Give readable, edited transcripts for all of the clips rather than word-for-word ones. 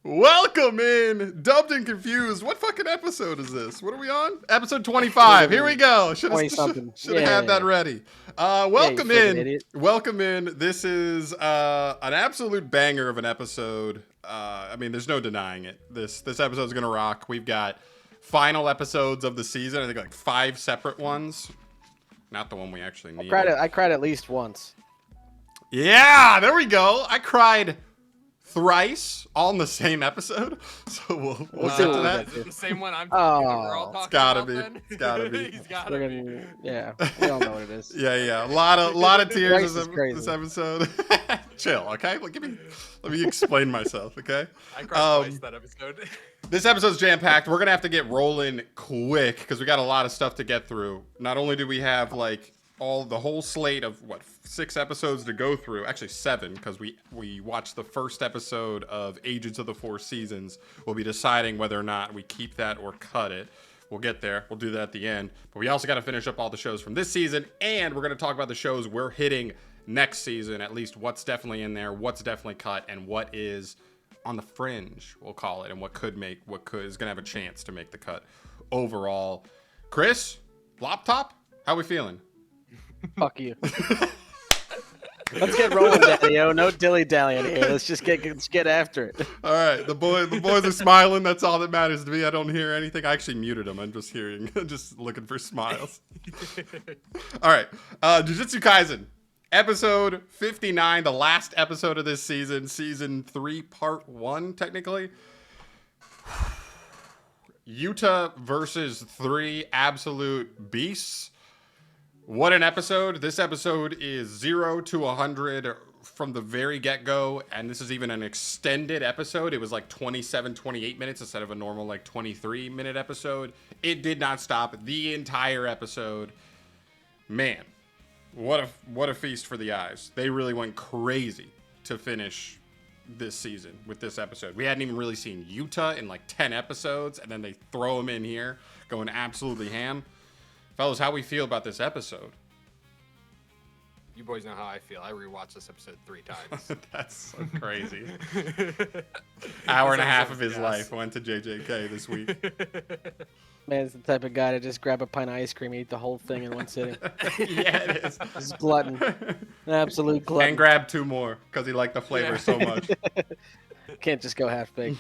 Welcome in, dubbed and confused. What fucking episode is this? What are we on? Episode 25. Here we go. Should have had that ready. Welcome in. Idiot. Welcome in. This is an absolute banger of an episode. I mean, there's no denying it. This episode's gonna rock. We've got final episodes of the season. I think like 5 separate ones. Not the one we actually need. I cried at least once. Yeah, there we go. I cried thrice, all in the same episode. So we'll get to that. Is it the same one I'm talking about? We're all talking it's gotta about be. then? It's gotta be. He's gotta be. Yeah, we all know what it is. Yeah. A lot of tears this episode. Chill, okay? Let me explain myself, okay? I cried twice that episode. This episode's jam-packed. We're gonna have to get rolling quick because we got a lot of stuff to get through. Not only do we have like the whole slate of 6 episodes to go through, actually 7, because we watched the first episode of Agents of the Four Seasons. We'll be deciding whether or not we keep that or cut it. We'll get there. We'll do that at the end. But we also got to finish up all the shows from this season, and we're going to talk about the shows we're hitting next season, at least what's definitely in there, what's definitely cut, and what is on the fringe, we'll call it, and what is going to have a chance to make the cut overall. Chris, Laptop, how we feeling? Fuck you. Let's get rolling, Daddy-O. No dilly-dallying here. Let's get after it. All right, the boys are smiling. That's all that matters to me. I don't hear anything. I actually muted them. I'm just just looking for smiles. All right, Jujutsu Kaisen, episode 59, the last episode of this season 3, part 1, technically. Yuta versus 3 absolute beasts. What an episode. This episode is 0 to 100 from the very get-go, and this is even an extended episode. It was like 27, 28 minutes instead of a normal like 23-minute episode. It did not stop the entire episode. Man, what a feast for the eyes. They really went crazy to finish this season with this episode. We hadn't even really seen Yuta in like 10 episodes, and then they throw him in here going absolutely ham. Fellas, how we feel about this episode? You boys know how I feel. I rewatched this episode 3 times. That's so crazy. Hour and a half of his life went to JJK this week. Man's the type of guy to just grab a pint of ice cream and eat the whole thing in one sitting. Yeah, it is. This is glutton. An absolute glutton. And grab 2 more because he liked the flavor so much. Can't just go half baked.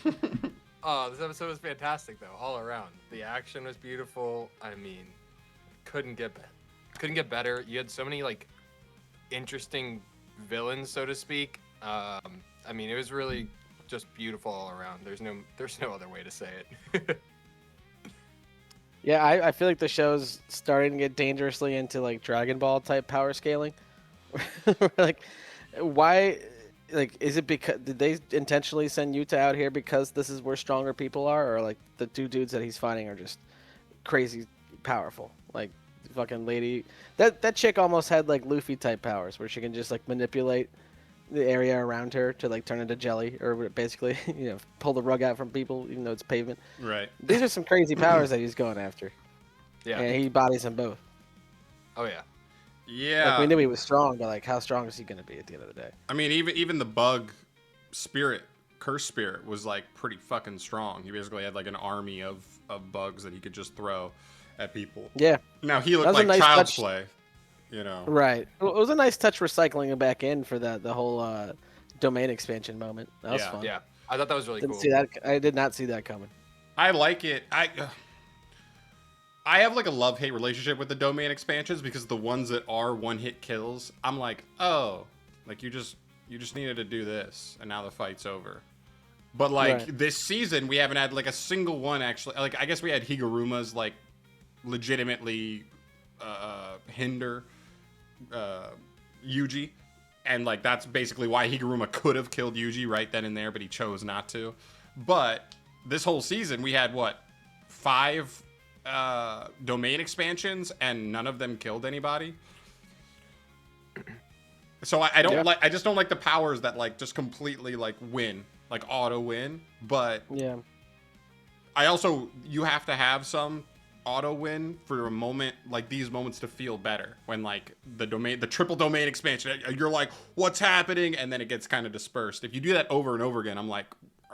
Oh, this episode was fantastic, though, all around. The action was beautiful. I mean, couldn't get better. You had so many like interesting villains, so to speak. I mean, it was really just beautiful all around. There's no other way to say it. Yeah, I feel like the show's starting to get dangerously into like Dragon Ball type power scaling. Like, why? Like, is it because did they intentionally send Yuta out here because this is where stronger people are, or like the 2 dudes that he's fighting are just crazy powerful? Like, fucking lady, that chick almost had like Luffy type powers where she can just like manipulate the area around her to like turn into jelly, or basically, pull the rug out from people even though it's pavement. Right. These are some crazy powers that he's going after. Yeah. And he bodies them both. Oh yeah. Yeah. Like, we knew he was strong, but like, how strong is he going to be at the end of the day? I mean, even the bug spirit, curse spirit, was like pretty fucking strong. He basically had like an army of bugs that he could just throw at people. Yeah. Now he looked like child's play, Right. It was a nice touch recycling it back in for the whole domain expansion moment. That was fun. Yeah. I thought that was really cool. I did not see that coming. I like it. I have like a love-hate relationship with the domain expansions because the ones that are one-hit kills, I'm like, oh, like you just needed to do this and now the fight's over. But like This season, we haven't had like a single one actually. Like, I guess we had Higuruma's like legitimately hinder Yuji, and like that's basically why Higuruma could have killed Yuji right then and there, but he chose not to. But this whole season, we had 5 domain expansions, and none of them killed anybody. So I just don't like the powers that like just completely like win, like auto win. But yeah, you have to have some auto win for a moment like these moments to feel better, when like the triple domain expansion, you're like, what's happening, and then it gets kind of dispersed. If you do that over and over again, I'm like,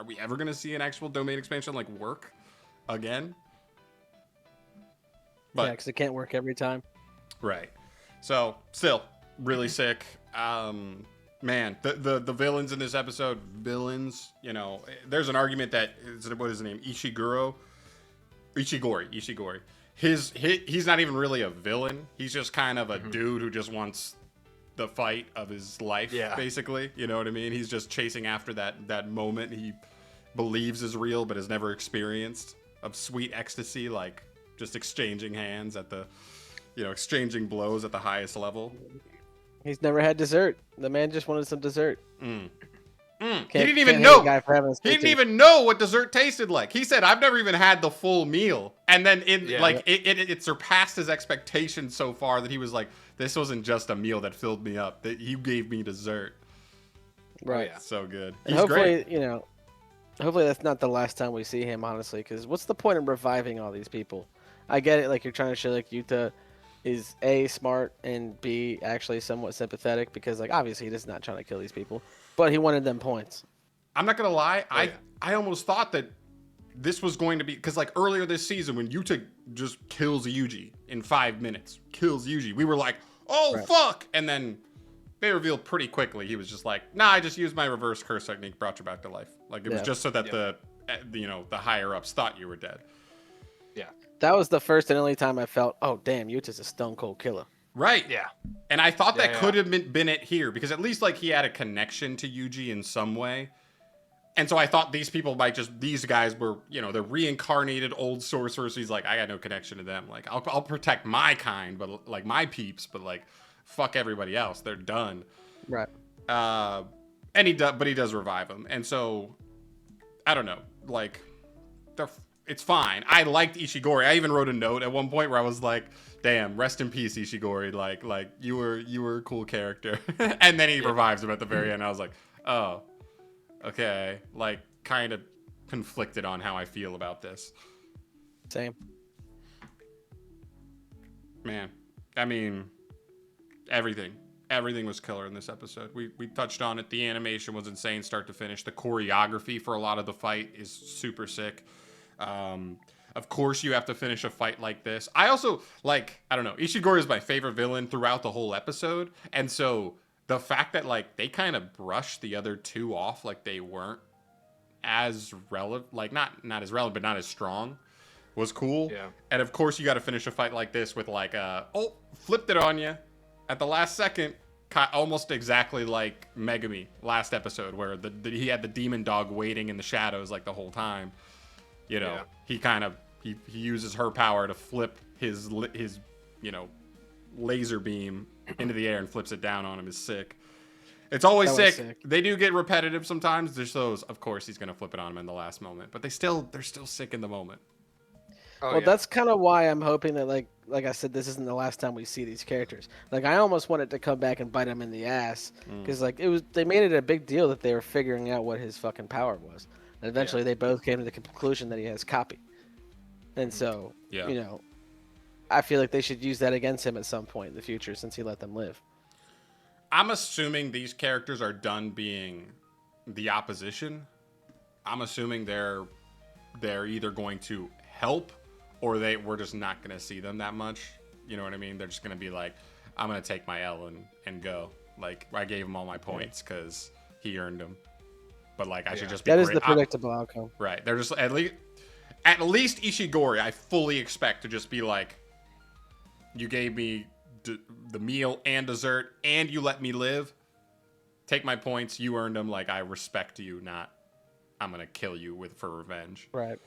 are we ever gonna see an actual domain expansion like work again? Yeah, because it can't work every time. Right. So still really sick. Man, the villains in this episode, you know, there's an argument that what is his name? Ishigori. He's not even really a villain. He's just kind of a dude who just wants the fight of his life, basically. You know what I mean? He's just chasing after that moment he believes is real but has never experienced, of sweet ecstasy, like just exchanging hands at the, you know, exchanging blows at the highest level. He's never had dessert. The man just wanted some dessert. He didn't even know. He didn't even know what dessert tasted like. He said, "I've never even had the full meal," and then it surpassed his expectations so far that he was like, "This wasn't just a meal that filled me up. That you gave me dessert." Right. Oh, yeah. So good. And hopefully, you know, hopefully that's not the last time we see him. Honestly, because what's the point of reviving all these people? I get it. Like, you're trying to show like Yuta is A, smart, and B, actually somewhat sympathetic, because like obviously he's not trying to kill these people, but he wanted them points. I'm not gonna lie, I almost thought that this was going to be, because like earlier this season when Yuta just kills Yuji in 5 minutes, we were like, oh fuck, and then they revealed pretty quickly he was just like, nah, I just used my reverse curse technique, brought you back to life. Like, it was just so that the you know, the higher ups thought you were dead. Yeah. That was the first and only time I felt, oh damn, Yuta's a stone cold killer. Right. Yeah. And I thought that could have been it here, because at least like he had a connection to Yuji in some way. And so I thought these people might just, these guys were, you know, they're reincarnated old sorcerers. He's like, I got no connection to them. Like, I'll protect my kind, but like my peeps, but like, fuck everybody else. They're done. Right. And he does revive them. And so, I don't know, like, it's fine. I liked Ishigori. I even wrote a note at one point where I was like, damn, rest in peace, Ishigori. Like you were a cool character. And then he revives him at the very end. I was like, oh, okay. Like, kind of conflicted on how I feel about this. Same. Man, I mean, everything was killer in this episode. We touched on it. The animation was insane, start to finish. The choreography for a lot of the fight is super sick. Of course, you have to finish a fight like this. I also, like, I don't know, Ishigori is my favorite villain throughout the whole episode. And so the fact that, like, they kind of brushed the other two off, like they weren't as relevant, like, not as relevant, but not as strong, was cool. Yeah. And of course, you got to finish a fight like this with, like, flipped it on you at the last second, almost exactly like Megami last episode, where he had the demon dog waiting in the shadows, like, the whole time. You know, he kind of, he uses her power to flip his you know, laser beam into the air and flips it down on him. Is sick. It's always sick. They do get repetitive sometimes. There's those, of course, he's gonna flip it on him in the last moment, but they're still sick in the moment. Well, that's kind of why I'm hoping that, like I said, this isn't the last time we see these characters. Like, I almost wanted to come back and bite him in the ass, because like they made it a big deal that they were figuring out what his fucking power was. And eventually they both came to the conclusion that he has copy. And so, you know, I feel like they should use that against him at some point in the future, since he let them live. I'm assuming these characters are done being the opposition. I'm assuming they're either going to help, or we're just not going to see them that much. You know what I mean? They're just going to be like, I'm going to take my L and go. Like, I gave him all my points because he earned them. But like, I should just be. That is the predictable outcome. Right. They're just at least Ishigori, I fully expect to just be like, you gave me the meal and dessert, and you let me live. Take my points. You earned them. Like, I respect you. Not, I'm gonna kill you for revenge. Right.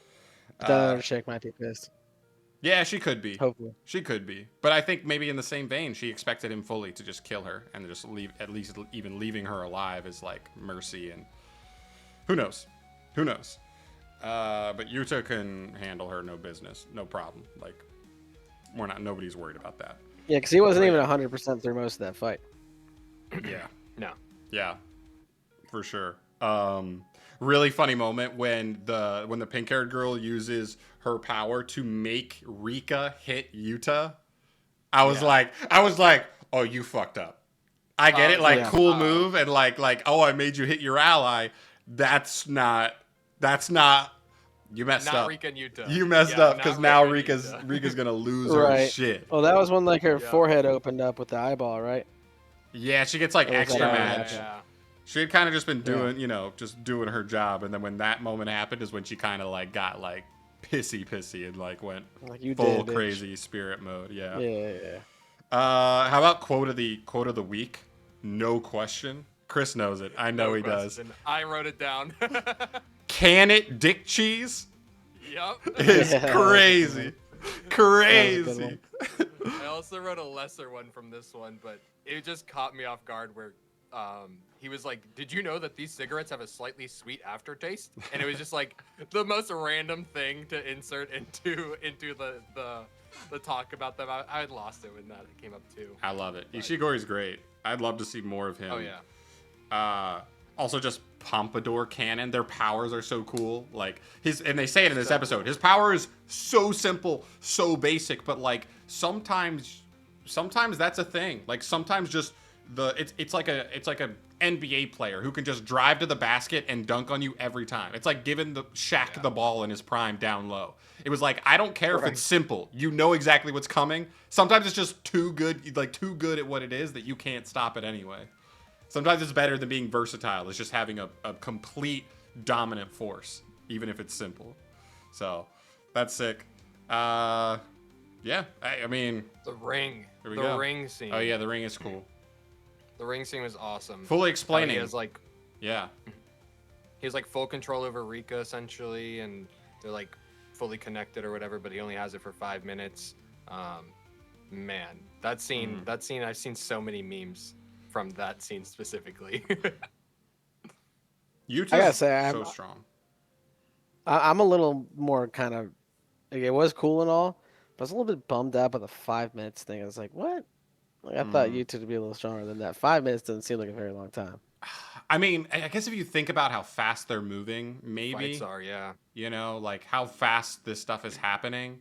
The chick might be pissed. Yeah, she could be. Hopefully. She could be. But I think maybe in the same vein, she expected him fully to just kill her and just leave. At least even leaving her alive is like mercy, and who knows? Who knows? But Yuta can handle her, no business, no problem. Like, nobody's worried about that. Yeah, because he wasn't even 100% through most of that fight. Yeah. No. Yeah, for sure. Really funny moment when the pink-haired girl uses her power to make Rika hit Yuta. I was like, oh, you fucked up. I get it, like, cool move, and like, oh, I made you hit your ally. That's not That's not. You messed Not up. Rika and Yuta. You messed Yeah, up not because now Rika and Rika's Yuta. gonna lose her Right. shit. Well, that was when like her Yeah. forehead opened up with the eyeball, right? Yeah, she gets like Or was that extra after mad. that? Yeah. She had kind of just been Yeah. doing, just doing her job, and then when that moment happened is when she kind of like got like pissy and like went Like you full did, bitch. crazy spirit mode. Yeah. Yeah. How about quote of the week? No question. Chris knows it. I know No he does. question. I wrote it down. Can it dick cheese Yep. is Yeah, crazy. Crazy. I also wrote a lesser one from this one, but it just caught me off guard where he was like, "Did you know that these cigarettes have a slightly sweet aftertaste?" And it was just like the most random thing to insert into the talk about them. I had lost it when that came up too. I love it. Ishigori's great. I'd love to see more of him. Oh yeah. Also just Pompadour cannon. Their powers are so cool. Like and they say it in this episode. His power is so simple, so basic, but like sometimes that's a thing. Like sometimes just it's like a NBA player who can just drive to the basket and dunk on you every time. It's like giving the Shaq the ball in his prime down low. It was like, I don't care if it's simple. You know exactly what's coming. Sometimes it's just too good at what it is that you can't stop it anyway. Sometimes it's better than being versatile. It's just having a complete dominant force, even if it's simple. So that's sick. Yeah, I mean, The ring. Here we The go. ring scene. Oh yeah, the ring is cool. The ring scene was awesome. Fully How explaining. He has like Yeah. he has like full control over Rika essentially, and they're like fully connected or whatever, but he only has it for 5 minutes. Man, that scene, I've seen so many memes from that scene specifically. Yuta's I gotta say, so strong. I'm a little more kind of like, it was cool and all, but I was a little bit bummed out by the 5 minutes thing. I was like, what? Like I thought you two to be a little stronger than that. 5 minutes doesn't seem like a very long time. I mean, I guess if you think about how fast they're moving, maybe, Fights are, yeah. like how fast this stuff is happening.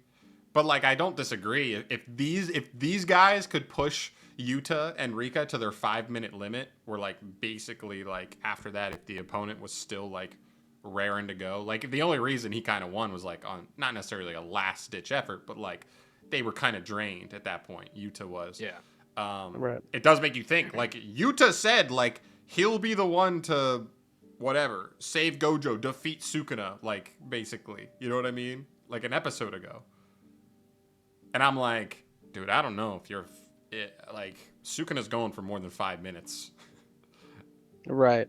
But like, I don't disagree. If these guys could push Yuta and Rika to their 5 minute limit, where like basically like after that, if the opponent was still like raring to go, like the only reason he kind of won was like on not necessarily a last ditch effort, but like they were kind of drained at that point. Yuta was. Yeah. Right. It does make you think. Like Yuta said, like he'll be the one to whatever save Gojo, defeat Sukuna, like basically. You know what I mean? Like an episode ago. And I'm like, dude, I don't know if you're like Sukuna's going for more than 5 minutes. Right.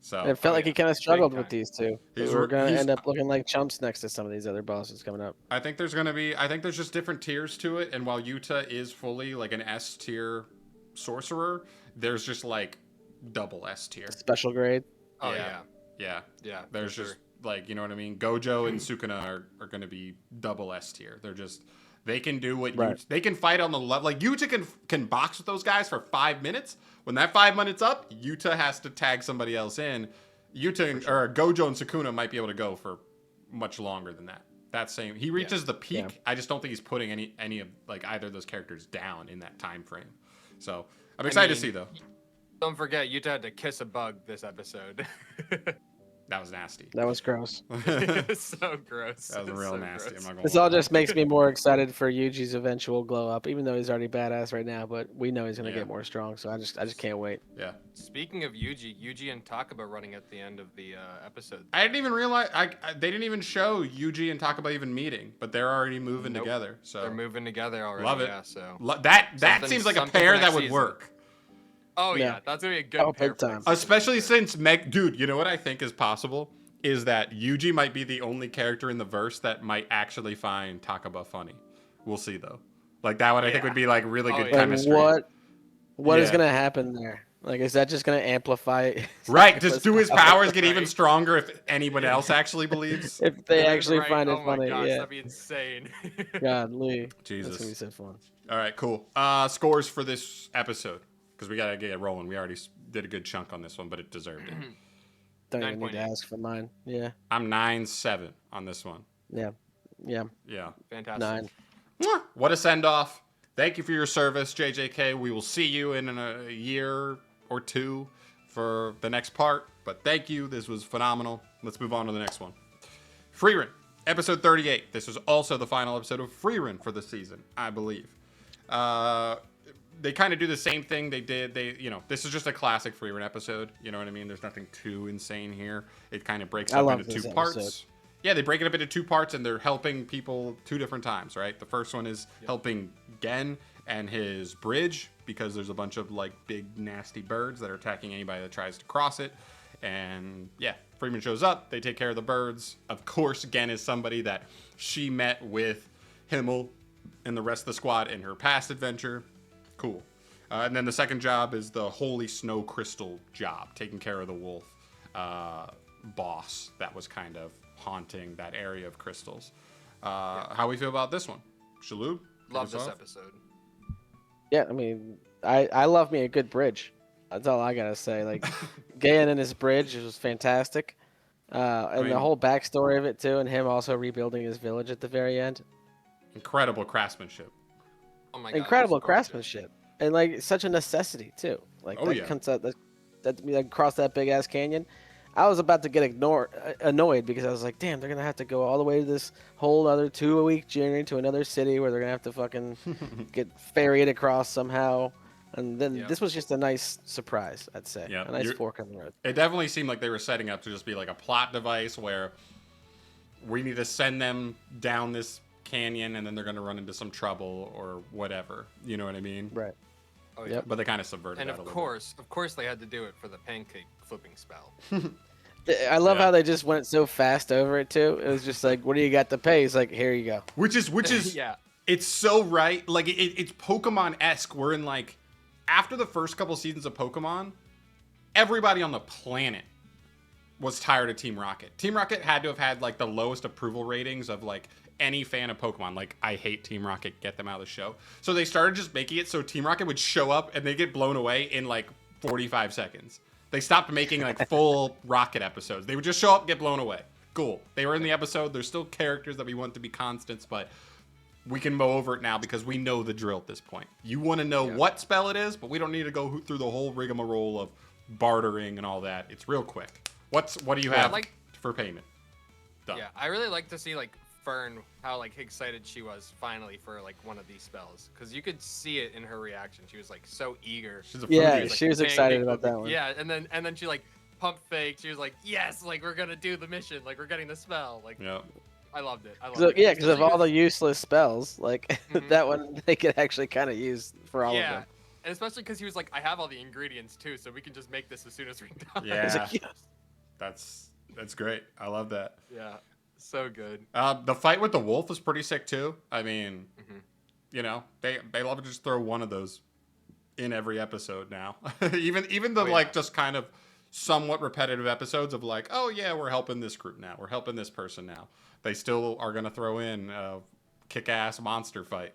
So It felt like he kind of struggled with time. these two. He's- We're gonna he's- end up looking like chumps next to some of these other bosses coming up. I think there's just different tiers to it, and while Yuta is fully like an S tier sorcerer, there's just like double S tier. Special grade. Oh Yeah. yeah. Yeah. Yeah. There's for just sure. like, you know what I mean? Gojo and Sukuna are going to be double S tier. They're just they can do what Right. they can fight on the level. Like Yuta can box with those guys for 5 minutes. When that 5 minutes up, Yuta has to tag somebody else in. Or Gojo and Sukuna might be able to go for much longer than that. He reaches the peak. Yeah. I just don't think he's putting any of like either of those characters down in that time frame. So I'm excited to see though. Don't forget, Yuta had to kiss a bug this episode. That was nasty. That was gross. That It's so gross. was It's real so nasty. gross. I'm not gonna This lie. all just makes me more excited for Yuji's eventual glow up, even though he's already badass right now. But we know he's gonna Yeah. get more strong, so I just can't wait. Yeah. Speaking of Yuji and Takaba running at the end of the episode. I didn't even realize they didn't even show Yuji and Takaba even meeting, but they're already moving Nope. together. So They're moving together already. Love it. Yeah, so. that Something- seems like a something for pair next that would season. work. Oh yeah, Yeah. that's gonna be a good Oh, pair big for time. next season, Especially for sure. since dude, you know what I think is possible is that Yuji might be the only character in the verse that might actually find Takaba funny. We'll see though. Like that one I think Yeah. would be like really Oh, good yeah. Like chemistry. what is Yeah. gonna happen there? Like, is that just gonna amplify? Right? Just do his powers get even Right. stronger if anyone else actually believes? If they Yeah, actually right. find it Oh my funny, gosh, yeah. that'd be insane. Godly. Jesus. That's gonna be so fun. All right, cool. Scores for this episode because we gotta get rolling. We already did a good chunk on this one, but it deserved it. Don't even need to 9.8. ask for mine. Yeah. I'm 9-7 on this one. Yeah. Yeah. Yeah. Fantastic. 9. Mwah! What a send off. Thank you for your service, JJK. We will see you in a year or two for the next part. But thank you. This was phenomenal. Let's move on to the next one. Freerun, episode 38. This was also the final episode of Freerun for the season, I believe. They kind of do the same thing they did. This is just a classic Freerun episode. You know what I mean? There's nothing too insane here. It kind of breaks up into two parts. Yeah, they break it up into two parts, and they're helping people two different times, right? The first one is helping Gen and his bridge, because there's a bunch of like big nasty birds that are attacking anybody that tries to cross it. And yeah, Freeman shows up. They take care of the birds. Of course, Gen is somebody that she met with Himmel and the rest of the squad in her past adventure. Cool. And then the second job is the Holy Snow Crystal job, taking care of the wolf boss that was kind of haunting that area of crystals. How we feel about this one? Shalhoub? Love this episode. Yeah, I mean, I love me a good bridge. That's all I gotta say. Like, Gayan and his bridge was fantastic, and the whole backstory of it too, and him also rebuilding his village at the very end. Incredible craftsmanship. Oh my God, incredible craftsmanship, and like such a necessity too. Like comes out that across that big ass canyon. I was about to get annoyed because I was like, damn, they're gonna have to go all the way to this whole other 2-week journey to another city where they're gonna have to fucking get ferried across somehow. And then this was just a nice surprise, I'd say. Yeah, a nice fork in the road. It definitely seemed like they were setting up to just be like a plot device where we need to send them down this canyon and then they're going to run into some trouble or whatever. You know what I mean? Right. Oh, yeah. But they kind of subverted that a little bit. Of course they had to do it for the pancake flipping spell. I love how they just went so fast over it, too. It was just like, what do you got to pay? He's like, here you go. Which is yeah. It's so right. Like, it's Pokemon-esque. We're in, like, after the first couple seasons of Pokemon, everybody on the planet was tired of Team Rocket. Team Rocket had to have had, like, the lowest approval ratings of, like, any fan of Pokemon. Like, I hate Team Rocket, get them out of the show. So they started just making it so Team Rocket would show up and they get blown away in, like, 45 seconds. They stopped making, like, full Rocket episodes. They would just show up and get blown away. Cool. They were in the episode. There's still characters that we want to be constants, but we can mow over it now because we know the drill at this point. You want to know what spell it is, but we don't need to go through the whole rigmarole of bartering and all that. It's real quick. What do you have for payment? Done. Yeah, I really like to see like Fern, how like excited she was finally for like one of these spells, because you could see it in her reaction. She was like so eager. She was excited about that one. Yeah, and then she like pump faked. She was like, yes, like we're gonna do the mission, like we're getting the spell. Like, I loved it. Yeah, because of all the useless spells, like that one they could actually kind of use for all of them. And especially because he was like, I have all the ingredients too, so we can just make this as soon as we're done. Yeah, like, yes. That's great. I love that. Yeah, so good. The fight with the wolf was pretty sick too. I mean, you know, they love to just throw one of those in every episode now. even the like just kind of somewhat repetitive episodes of like, oh yeah, we're helping this group now, we're helping this person now. They still are gonna throw in a kick-ass monster fight.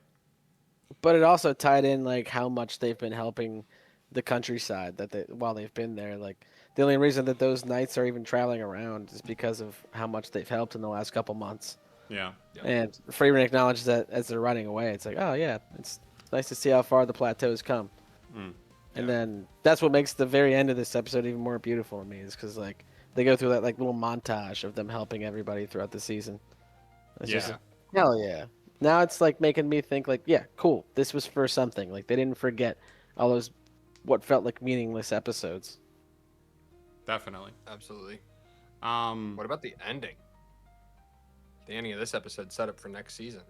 But it also tied in like how much they've been helping the countryside while they've been there. Like the only reason that those knights are even traveling around is because of how much they've helped in the last couple months. Yeah. And Freeman acknowledged that as they're running away. It's like, oh yeah, it's nice to see how far the plateau's come. And then that's what makes the very end of this episode even more beautiful to me, is because like they go through that like little montage of them helping everybody throughout the season. It's just like, hell yeah. Now it's like making me think like, yeah, cool. This was for something. Like they didn't forget all those what felt like meaningless episodes. Definitely. Absolutely. What about the ending? The ending of this episode set up for next season.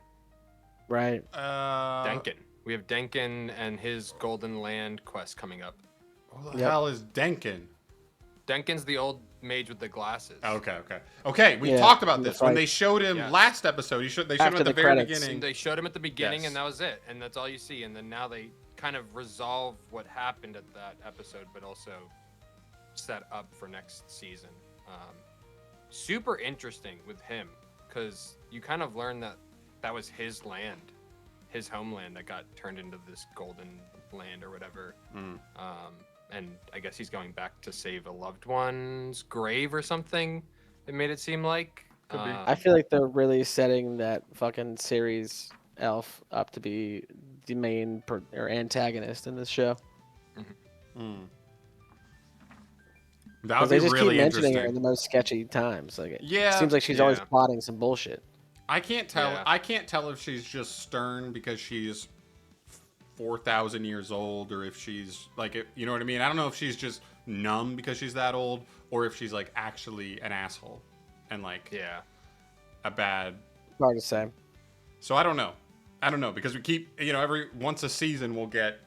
Right. Denkin. We have Denkin and his Golden Land quest coming up. Who the hell is Denkin? Denkin's the old mage with the glasses. Okay, we talked about this. When they showed him last episode, they showed him at the very beginning. They showed him at the beginning, and that was it. And that's all you see. And then now they kind of resolve what happened at that episode, but also set up for next season. Super interesting with him, because you kind of learn that was his land, his homeland that got turned into this golden land or whatever. And I guess he's going back to save a loved one's grave or something. It made it seem like. Could be. I feel like they're really setting that fucking series elf up to be the main or antagonist in this show. That Because would they be just really keep mentioning her interesting. in the most sketchy times. Like, it Yeah, seems like she's always Yeah. plotting some bullshit. I can't tell. Yeah. I can't tell if she's just stern because she's 4,000 years old, or if she's like, you know what I mean. I don't know if she's just numb because she's that old, or if she's like actually an asshole and like Yeah. a bad. Hard to say. So I don't know. I don't know because we keep, every once a season we'll get,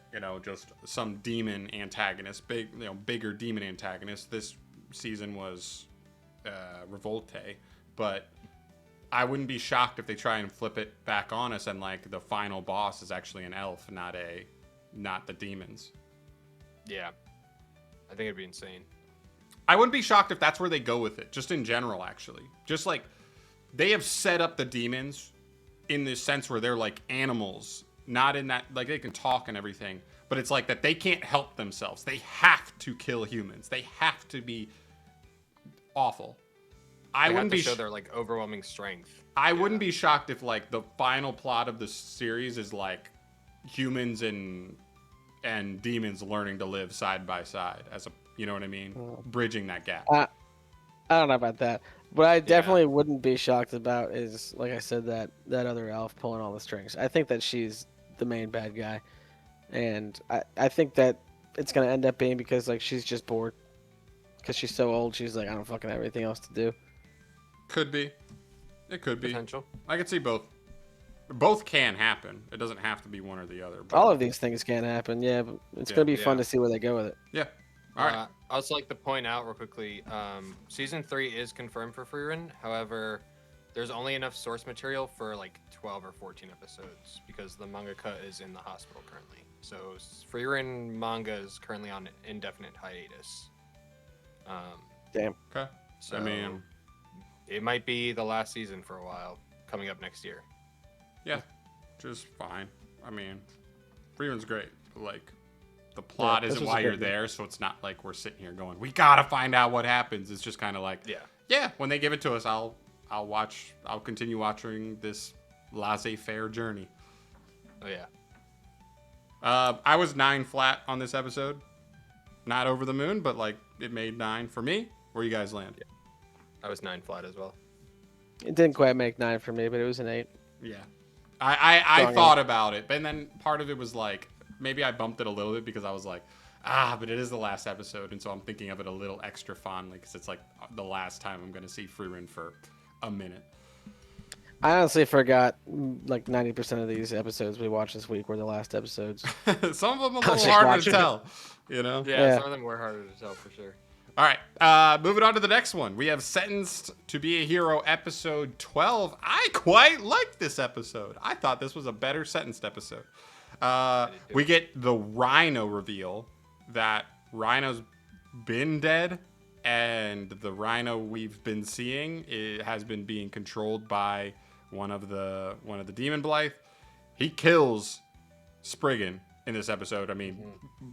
just some demon antagonist, bigger demon antagonist. This season was Revolte, but I wouldn't be shocked if they try and flip it back on us and like the final boss is actually an elf, not the demons. Yeah. I think it'd be insane. I wouldn't be shocked if that's where they go with it, just in general, actually. Just like they have set up the demons in this sense where they're like animals, not in that, like they can talk and everything, but it's like that they can't help themselves. They have to kill humans. They have to be awful. I They wouldn't have be to show their like overwhelming strength. I wouldn't be shocked if like the final plot of the series is like humans and demons learning to live side by side as a, you know what I mean, bridging that gap. I don't know about that. What I definitely wouldn't be shocked about is, like I said, that other elf pulling all the strings. I think that she's the main bad guy, and I think that it's gonna end up being because like she's just bored because she's so old. She's like, I don't fucking have anything else to do. Could be. It could be. Potential. I could see both. Both can happen. It doesn't have to be one or the other. But All of these things can happen, yeah, but it's gonna be fun to see where they go with it. yeah. All right. I also like to point out real quickly, season 3 is confirmed for Freerun. However, there's only enough source material for like 12 or 14 episodes because the mangaka is in the hospital currently. So Freerun manga is currently on indefinite hiatus. Damn. Okay. So I mean, it might be the last season for a while coming up next year. yeah, just fine. I mean, Freeman's great. But like, the plot this isn't was a why good you're one. there, so it's not like we're sitting here going, we gotta find out what happens. It's just kind of like, yeah. When they give it to us, I'll watch. I'll continue watching this laissez-faire journey. Oh yeah. I was 9 flat on this episode. Not over the moon, but like it made 9 for me. Where you guys land? I was 9 flat as well. It didn't quite make 9 for me, but it was an 8. Yeah. I Strong thought about it, but then part of it was like, maybe I bumped it a little bit because I was like, but it is the last episode, and so I'm thinking of it a little extra fondly because it's like the last time I'm going to see Freerun for a minute. I honestly forgot like 90% of these episodes we watched this week were the last episodes. Some of them a I was little just harder to watching it. tell, you know? Yeah, some of them were harder to tell for sure. All right, moving on to the next one. We have Sentenced to be a Hero episode 12. I quite liked this episode. I thought this was a better Sentenced episode. We get the Rhino reveal that Rhino's been dead, and the Rhino we've been seeing has been being controlled by one of the Demon Blythe. He kills Spriggan in this episode. I mean,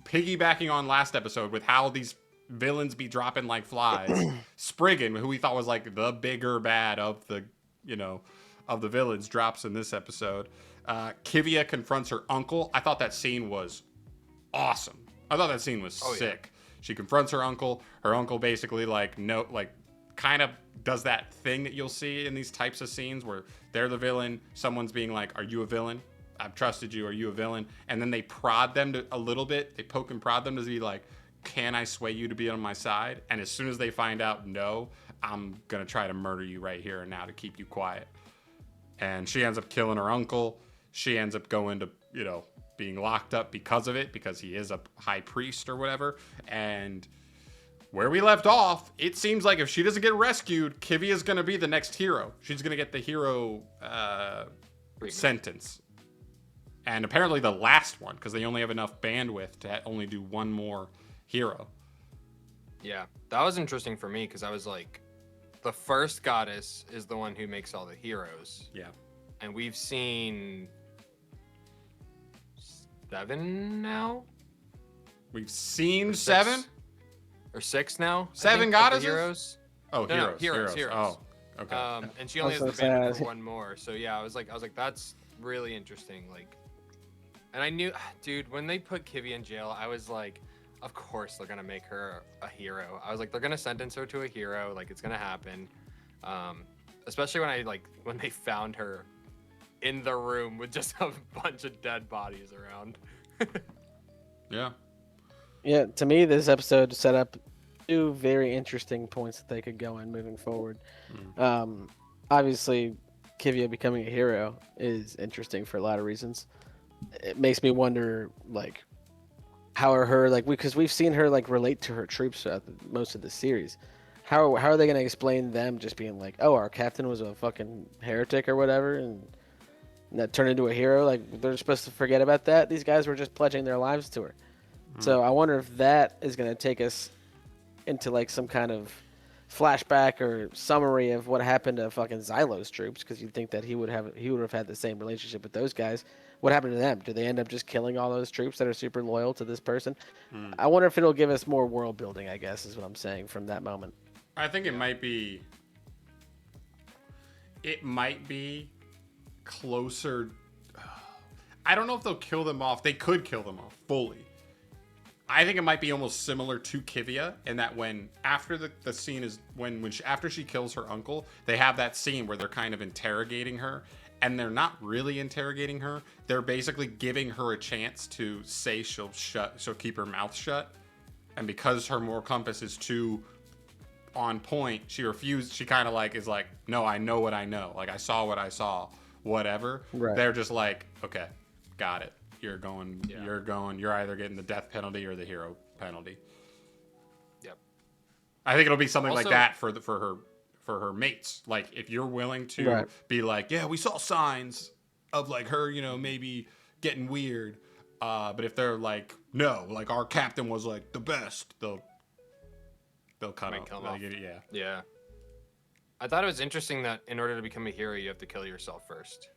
piggybacking on last episode with how these villains be dropping like flies. Spriggan, who we thought was like the bigger bad of the villains, drops in this episode. Kivia confronts her uncle. I thought that scene was awesome. I thought that scene was sick. She confronts her uncle. Her uncle basically kind of does that thing that you'll see in these types of scenes where they're the villain. Someone's being like, "Are you a villain? I've trusted you. Are you a villain?" And then they prod them a little bit. They poke and prod them to be like, "Can I sway you to be on my side?" And as soon as they find out, no, I'm going to try to murder you right here and now to keep you quiet. And she ends up killing her uncle. She ends up going to, being locked up because of it, because he is a high priest or whatever. And where we left off, it seems like if she doesn't get rescued, Kivia is going to be the next hero. She's going to get the hero sentence. And apparently the last one, because they only have enough bandwidth to only do one more hero. Yeah, that was interesting for me because I was like, the first goddess is the one who makes all the heroes. Yeah. And we've seen 7 now? We've seen Or 7? Or 6 now? 7 of the goddesses? heroes. Oh, No, heroes. heroes. Oh, okay. And she only has I the was bandwidth gonna for say- one more. So yeah, I was like, that's really interesting. Like, and I knew, dude, when they put Kivia in jail, I was like, of course they're gonna make her a hero. I was like, they're gonna sentence her to a hero, like it's gonna happen. Especially when they found her in the room with just a bunch of dead bodies around. Yeah. Yeah, to me, this episode set up two very interesting points that they could go in moving forward. Obviously, Kivia becoming a hero is interesting for a lot of reasons. It makes me wonder, like, how are her because we've seen her relate to her troops throughout most of the series. How are they going to explain them just being like, oh, our captain was a fucking heretic or whatever, and that turned into a hero? Like, they're supposed to forget about that? These guys were just pledging their lives to her. So I wonder if that is going to take us into like some kind of flashback or summary of what happened to fucking Xylo's troops, because you'd think that he would have had the same relationship with those guys. What happened to them? Do they end up just killing all those troops that are super loyal to this person? I wonder if it'll give us more world building, I guess, is what I'm saying from that moment. I think it might be closer. I don't know if they'll kill them off. They could kill them off fully. I think it might be almost similar to Kivia in that when after the scene is after she kills her uncle, they have that scene where they're kind of interrogating her, and they're not really interrogating her. They're basically giving her a chance to say she'll keep her mouth shut, and because her moral compass is too on point, she refused. She kind of is like, no, I know what I know. Like, I saw what I saw. Whatever. Right. They're just like, okay, got it. You're either getting the death penalty or the hero penalty. Yep. I think it'll be something Also, like that for her mates. Like, if you're willing to be like, yeah, we saw signs of like her, maybe getting weird. But if they're like, no, like our captain was like the best, they'll cut off. Yeah. Yeah. I thought it was interesting that in order to become a hero, you have to kill yourself first.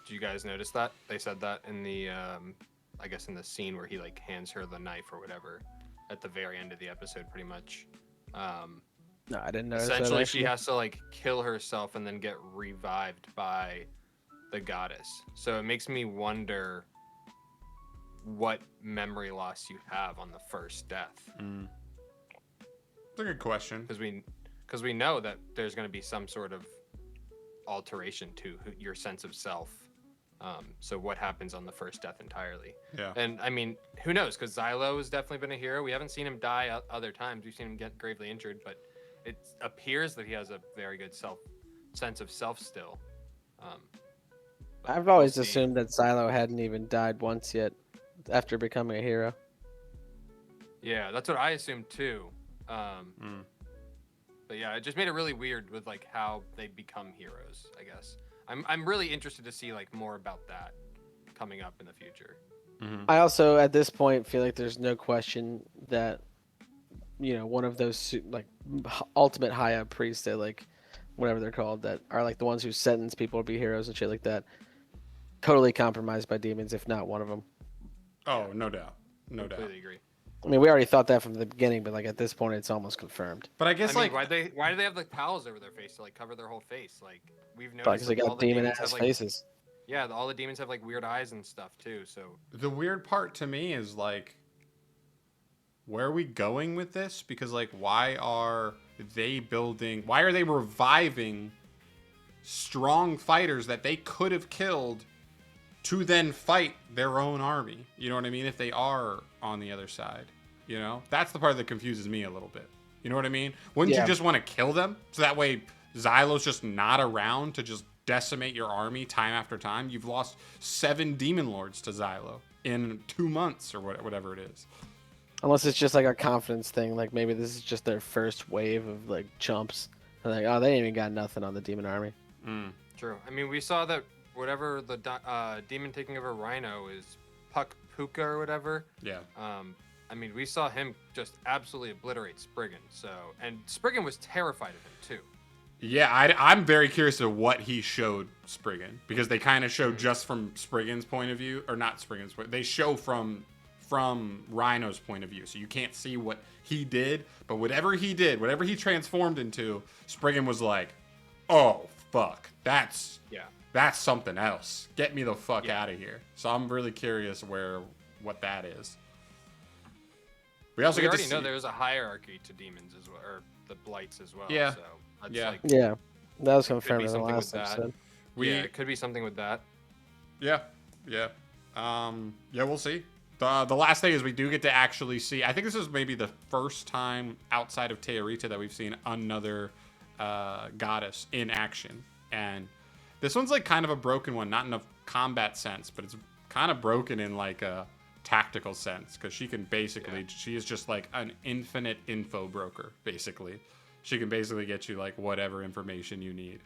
Did you guys notice that? They said that in the, I guess in the scene where he like hands her the knife or whatever at the very end of the episode, pretty much. No, I didn't notice that. Essentially, she has to like kill herself and then get revived by the goddess. So it makes me wonder what memory loss you have on the first death. That's a good question. Because we know that there's going to be some sort of alteration to your sense of self. So what happens on the first death entirely? Yeah. And I mean, who knows? Because Xylo has definitely been a hero. We haven't seen him die other times. We've seen him get gravely injured, but it appears that he has a very good sense of self still. I've always assumed that Xylo hadn't even died once yet after becoming a hero. Yeah, that's what I assumed too. But yeah, it just made it really weird with like how they become heroes, I guess. I'm really interested to see like more about that coming up in the future. I also at this point feel like there's no question that one of those like ultimate high up priests that like whatever they're called that are like the ones who sentence people to be heroes and shit like that, totally compromised by demons, if not one of them. Oh, no doubt. Completely agree. I mean, we already thought that from the beginning, but like at this point, it's almost confirmed. But I guess why do they have like pals over their face to like cover their whole face? Like we've noticed because they got demon ass faces. Yeah, all the demons have like weird eyes and stuff too. So the weird part to me is like, where are we going with this? Because like, why are they reviving strong fighters that they could have killed to then fight their own army? You know what I mean? If they are on the other side, that's the part that confuses me a little bit. You know what I mean? Wouldn't you just want to kill them so that way Xylo's just not around to just decimate your army time after time? You've lost 7 demon lords to Xylo in 2 months or whatever it is. Unless it's just like a confidence thing, like maybe this is just their first wave of like chumps. They're like, oh, they ain't even got nothing on the demon army. True. I mean, we saw that whatever the demon taking over Rhino is Puck Puka or whatever. Yeah. I mean, we saw him just absolutely obliterate Spriggan. And Spriggan was terrified of him too. Yeah, I'm very curious of what he showed Spriggan, because they kind of showed just from Spriggan's point of view, or not Spriggan's point. They show from Rhino's point of view, so you can't see what he did. But whatever he did, whatever he transformed into, Spriggan was like, "Oh fuck, that's something else. Get me the fuck out of here." So I'm really curious what that is. We also We get already to see. know there's a hierarchy to demons as well, or the blights as well. Yeah. So that's Yeah. like, Yeah, that was could confirmed be in the something last with that. episode. We yeah, it could be something with that. Yeah, yeah, yeah. We'll see. The last thing is we do get to actually see. I think this is maybe the first time outside of Teorita that we've seen another goddess in action, and this one's like kind of a broken one, not in a combat sense, but it's kind of broken in like a tactical sense because she can basically she is just like an infinite info broker. Basically, she can basically get you like whatever information you need.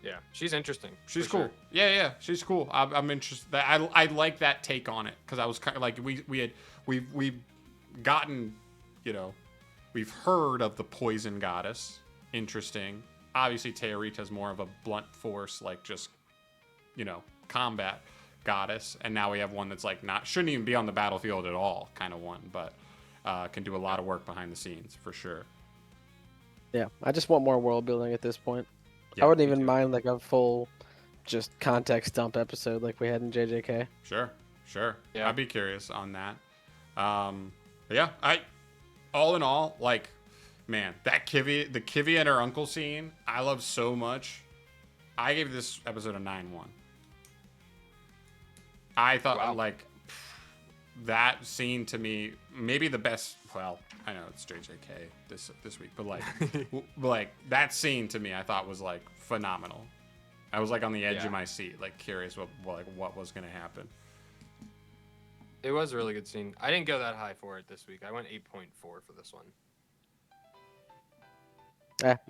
Yeah, she's interesting. She's for cool. sure. Yeah, she's cool. I'm interested. I like that take on it because I was kind of like we've gotten, you know, we've heard of the poison goddess. Interesting. Obviously, Teorita's more of a blunt force, like just, you know, combat goddess, and now we have one that's like shouldn't even be on the battlefield at all, kind of one, but can do a lot of work behind the scenes for sure. Yeah, I just want more world building at this point. Yeah, I wouldn't me even too. mind like a full, just context dump episode like we had in JJK. Sure. Yeah. I'd be curious on that. Yeah, all in all, like, man, the Kivy and her uncle scene, I love so much. I gave this episode a 9-1. I thought, Wow. like, that scene to me, maybe the best. Well, I know it's JJK this week, but like, like that scene to me, I thought was like phenomenal. I was like on the edge of my seat, like curious what was gonna happen. It was a really good scene. I didn't go that high for it this week. I went 8.4 for this one.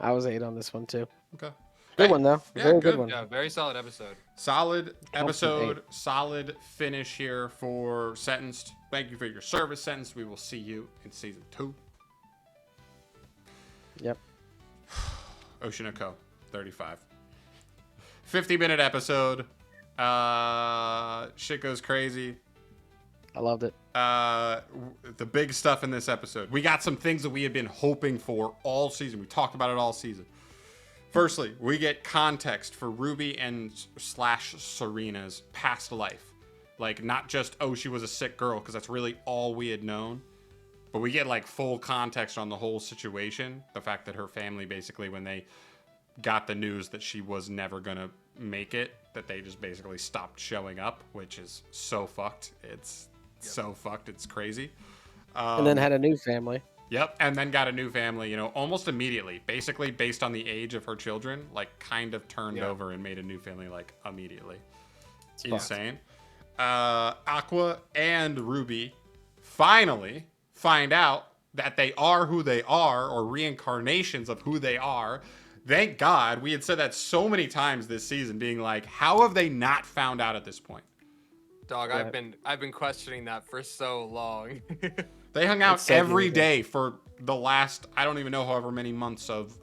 I was 8 on this one too. Okay. Good Hey, one though. yeah, Very good. good one. Yeah, very solid episode. Solid episode, eight. solid finish here for Sentenced. Thank you for your service, Sentenced. We will see you in season 2. Yep. Oshinoko, 35. 50-minute episode. Shit goes crazy. I loved it. The big stuff in this episode. We got some things that we had been hoping for all season. We talked about it all season. Firstly, we get context for Ruby and / Serena's past life. Like, not just, oh, she was a sick girl, because that's really all we had known. But we get, like, full context on the whole situation. The fact that her family, basically, when they got the news that she was never going to make it, that they just basically stopped showing up, which is so fucked. It's so fucked. It's crazy. And then had a new family. Yep, and then got a new family, you know, almost immediately. Basically, based on the age of her children, like, kind of turned over and made a new family, like, immediately. It's insane. Aqua and Ruby finally find out that they are who they are, or reincarnations of who they are. Thank God. We had said that so many times this season, being like, how have they not found out at this point? Dog, Right. I've been questioning that for so long. They hung out It's so every beautiful. day for the last, I don't even know, however many months of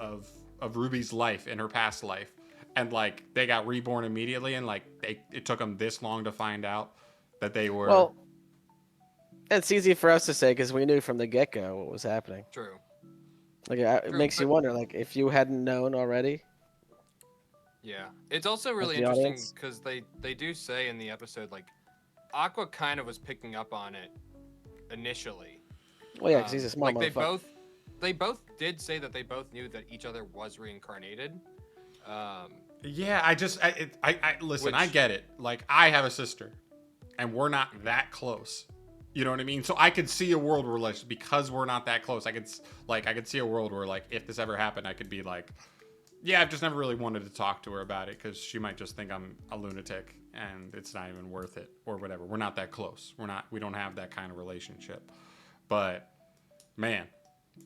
Ruby's life in her past life. And, like, they got reborn immediately, and, like, it took them this long to find out that they were... Well, it's easy for us to say because we knew from the get-go what was happening. True. Like it True, makes you but- wonder, like if you hadn't known already. Yeah. It's also really the interesting audience? because they do say in the episode, like, Aqua kind of was picking up on it initially. Well, yeah, because he's a small like motherfucker. they both did say that they both knew that each other was reincarnated. Yeah, I listen, I Which- get it. Like, I have a sister, and we're not that close. You know what I mean? So I could see a world where, like, because we're not that close, I could see a world where, like, if this ever happened, I could be like, yeah, I've just never really wanted to talk to her about it because she might just think I'm a lunatic and it's not even worth it or whatever. We're not that close. We don't have that kind of relationship. But man,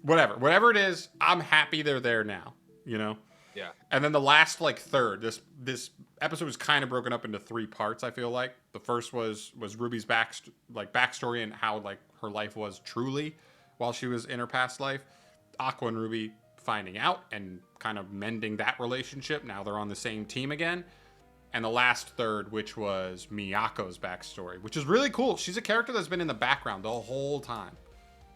whatever it is, I'm happy they're there now, you know? Yeah. And then the last, like, third, this episode was kind of broken up into 3 parts, I feel like. The first was Ruby's backstory and how, like, her life was truly while she was in her past life. Aqua and Ruby finding out and kind of mending that relationship. Now they're on the same team again. And the last third, which was Miyako's backstory, which is really cool. She's a character that's been in the background the whole time.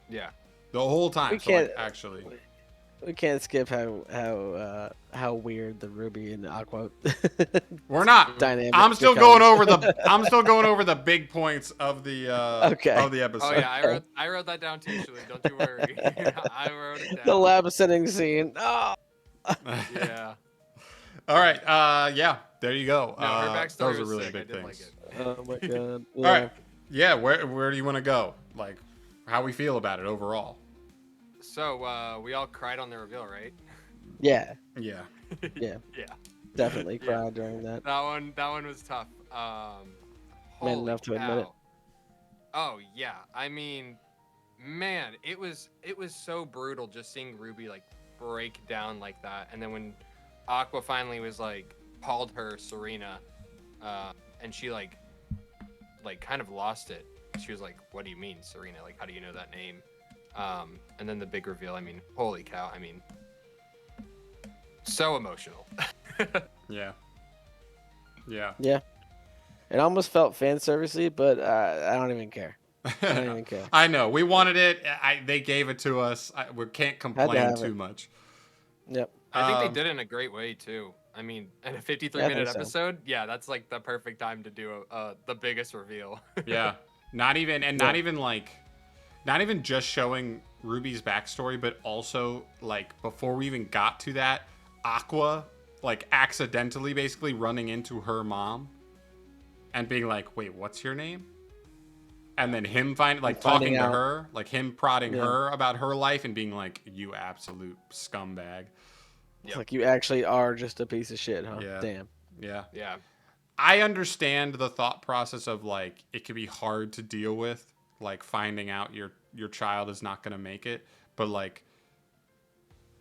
Yeah. The whole time. We So, like, can't- actually... We can't skip how weird the Ruby and Aqua We're not. dynamic I'm still becomes. going over the. I'm still going over the big points of the Okay. of the episode. Oh yeah, Okay. I wrote that down too, Shalene. Don't you worry. I wrote it The down. lab setting scene. Oh. Yeah. All right. Yeah. There you go. No, her backstory those are was really sick. I big did like things. it. Oh my god. All right. Yeah. Where do you want to go? Like, how we feel about it overall? So we all cried on the reveal, right? Yeah. Yeah. Yeah. Yeah. Definitely Yeah. cried during that. That one was tough. Man Holy enough to admit it. cow. Oh yeah, I mean, man, it was so brutal just seeing Ruby like break down like that, and then when Aqua finally was like called her Serena, and she like kind of lost it. She was like, "What do you mean, Serena? Like, how do you know that name?" And then the big reveal. I mean, holy cow! I mean, so emotional. Yeah. Yeah. Yeah. It almost felt fan servicey, but I don't even care. I don't even care. I know. We wanted it. They gave it to us. We can't complain have too it. much. Yep. I think Um, they did it in a great way too. I mean, in a 53 Yeah, I minute think so. episode, yeah, that's like the perfect time to do the biggest reveal. Yeah. Not even not even just showing Ruby's backstory, but also like before we even got to that, Aqua like accidentally basically running into her mom and being like, "Wait, what's your name?" And then him talking finding to out. her, like him prodding Yeah. her about her life and being like, "You absolute scumbag." It's Yep. like you actually are just a piece of shit, huh? Yeah. Damn. Yeah. Yeah. I understand the thought process of like it can be hard to deal with, like finding out your child is not going to make it, but like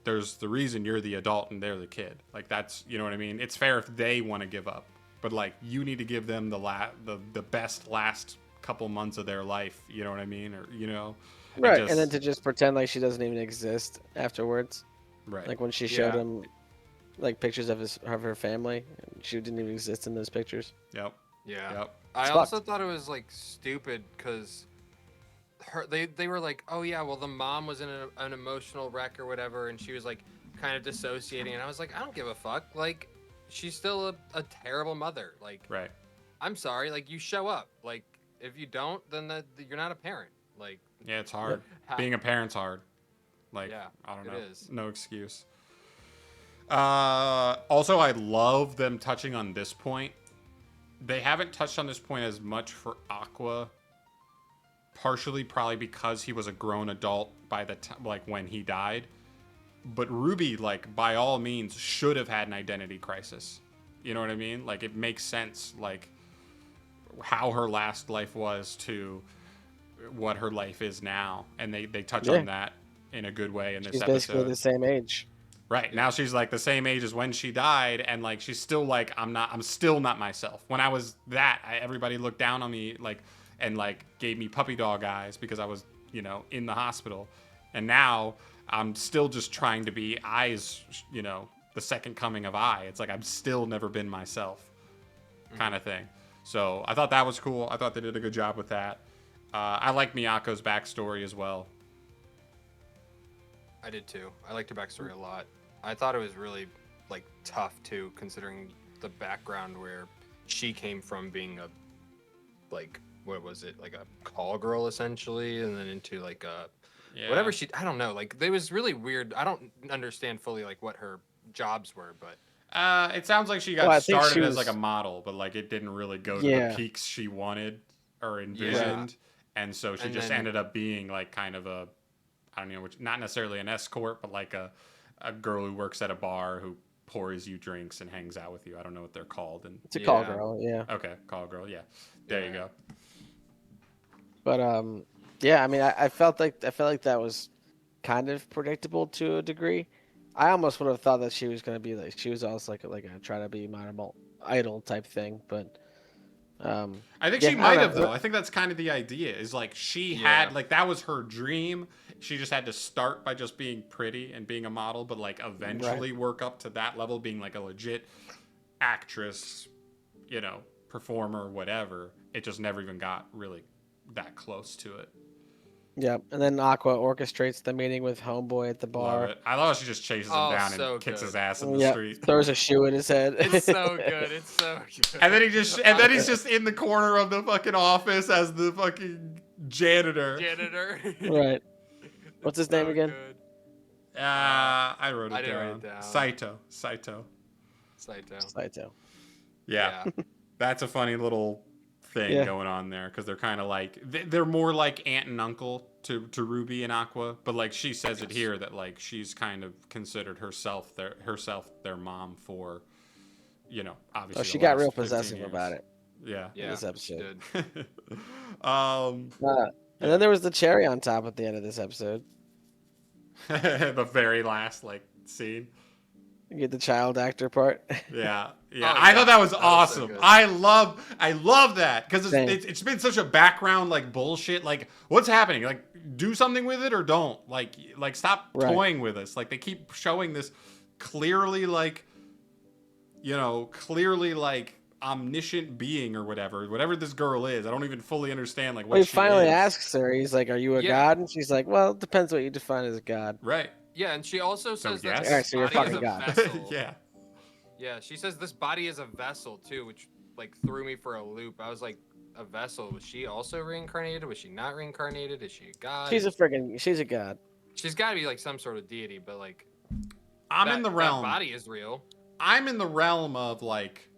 there's the reason you're the adult and they're the kid. Like that's, you know what I mean? It's fair if they want to give up, but like you need to give them the best last couple months of their life, you know what I mean? Or it Right. just- And then to just pretend like she doesn't even exist afterwards. right. Like when she showed Yeah. him like pictures of her family, and she didn't even exist in those pictures. Yep. Yeah. Yep. I It's also fucked. thought it was like stupid because they were like, oh yeah, well the mom was in an emotional wreck or whatever, and she was like kind of dissociating, and I was like, I don't give a fuck. Like, she's still a terrible mother. Like, Right. I'm sorry. Like, you show up. Like, if you don't, then you're not a parent. Like, Yeah, it's hard. ha- Being a parent's hard. Like, Yeah, I don't it know. is. No excuse. Also, I love them touching on this point. They haven't touched on this point as much for Aqua. Partially, probably because he was a grown adult by the time, like when he died. But Ruby, like by all means, should have had an identity crisis. You know what I mean? Like it makes sense, like how her last life was to what her life is now, and they touch Yeah. on that in a good way in this She's basically episode. the same age. Right. Now she's like the same age as when she died, and like she's still like I'm still not myself. When I was everybody looked down on me like and like gave me puppy dog eyes because I was, in the hospital. And now I'm still just trying to be I's, the second coming of I. It's like I've still never been myself kind of thing. So I thought that was cool. I thought they did a good job with that. I like Miyako's backstory as well. I did too. I liked her backstory a lot. I thought it was really like tough too, considering the background where she came from, being a what was it, like a call girl essentially, and then into like a whatever I don't know. Like it was really weird. I don't understand fully like what her jobs were, but It sounds like she got Well, I think started she as like a was- model, but like it didn't really go to Yeah. the peaks she wanted or envisioned, and so she And just then- ended up being like kind of a, I don't know, not necessarily an escort, but like a girl who works at a bar who pours you drinks and hangs out with you. I don't know what they're called. And It's a call Yeah. girl, yeah. okay, call girl, yeah. There you Yeah. go. But yeah. I mean, I felt like that was kind of predictable to a degree. I almost would have thought that she was gonna be like she was also like a try to be model idol type thing, but I think yeah, she I might don't have know. though. I think that's kind of the idea. Is like she Yeah. had like that was her dream. She just had to start by just being pretty and being a model, but like eventually work up to that level, being like a legit actress, performer, whatever. It just never even got really that close to it. Yep. And then Aqua orchestrates the meeting with Homeboy at the Love bar. it. I love how she just chases him Oh, down so and kicks good. his ass in the Yep. street. Throws a shoe in his head. It's so good. It's so good. And then he's just in the corner of the fucking office as the fucking janitor. Janitor. Right. What's his name again? Good. I wrote it I didn't down. write it down. Saito. Saito. Saito. Yeah. That's a funny little thing going on there because they're kind of like they're more like aunt and uncle to Ruby and Aqua, but like she says it here that like she's kind of considered herself their mom for, you know, obviously. Oh, she the got last real 15 possessive years. about it. Yeah. In this episode. She did. And then there was the cherry on top at the end of this episode. The very last like scene. You get the child actor part. Yeah. Oh, I thought that was that was so awesome. good. I love that because Same. it's been such a background like bullshit. Like, what's happening? Like, do something with it or don't. Like stop toying with us. Like, they keep showing this clearly like, you know, omniscient being or whatever this girl is. I don't even fully understand like what He she finally is. asks her. He's like, "Are you a god?" And she's like, "Well, it depends what you define as a god." Right. Yeah, and she also says that yes. this Alright, so you're a body is fucking a god. vessel. Yeah. Yeah, she says this body is a vessel too, which like threw me for a loop. I was like, a vessel? Was she also reincarnated? Was she not reincarnated? Is she a god? She's a god. She's got to be like some sort of deity, but like I'm in the realm. That body is real. I'm in the realm of like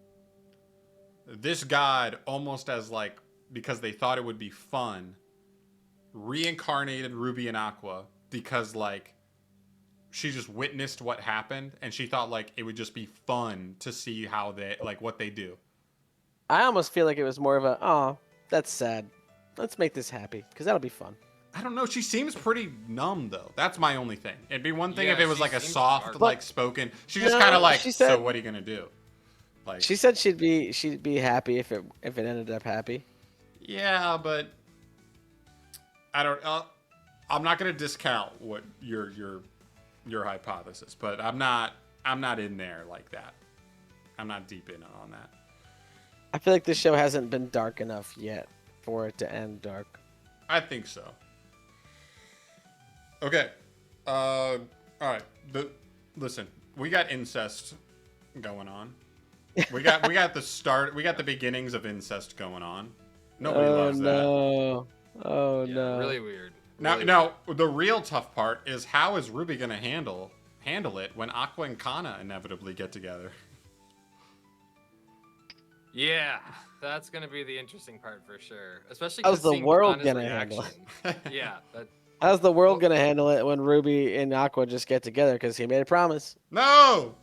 this god almost as like because they thought it would be fun reincarnated Ruby and Aqua because like she just witnessed what happened and she thought like it would just be fun to see how they like what they do. I almost feel like it was more of a, oh, that's sad. Let's make this happy because that'll be fun. I don't know. She seems pretty numb though. That's my only thing. It'd be one thing Yeah, if it was she like a seems soft dark. like spoken. She's just No, kind of like, she so said- what are you gonna do? Like She said she'd be happy if it ended up happy. yeah, but I don't. I'm not gonna discount what your hypothesis, but I'm not in there like that. I'm not deep in on that. I feel like this show hasn't been dark enough yet for it to end dark. I think so. Okay. All right. Listen, we got incest going on. We got the start. We got the beginnings of incest going on. Nobody loves that. Oh Yeah, no! really weird. Now, the real tough part is how is Ruby gonna handle it when Aqua and Kana inevitably get together? Yeah, that's gonna be the interesting part for sure. Especially How's 'cause the seeing world Kana's gonna handle reaction. Yeah, that, How's the world gonna handle it when Ruby and Aqua just get together? Because he made a promise. No,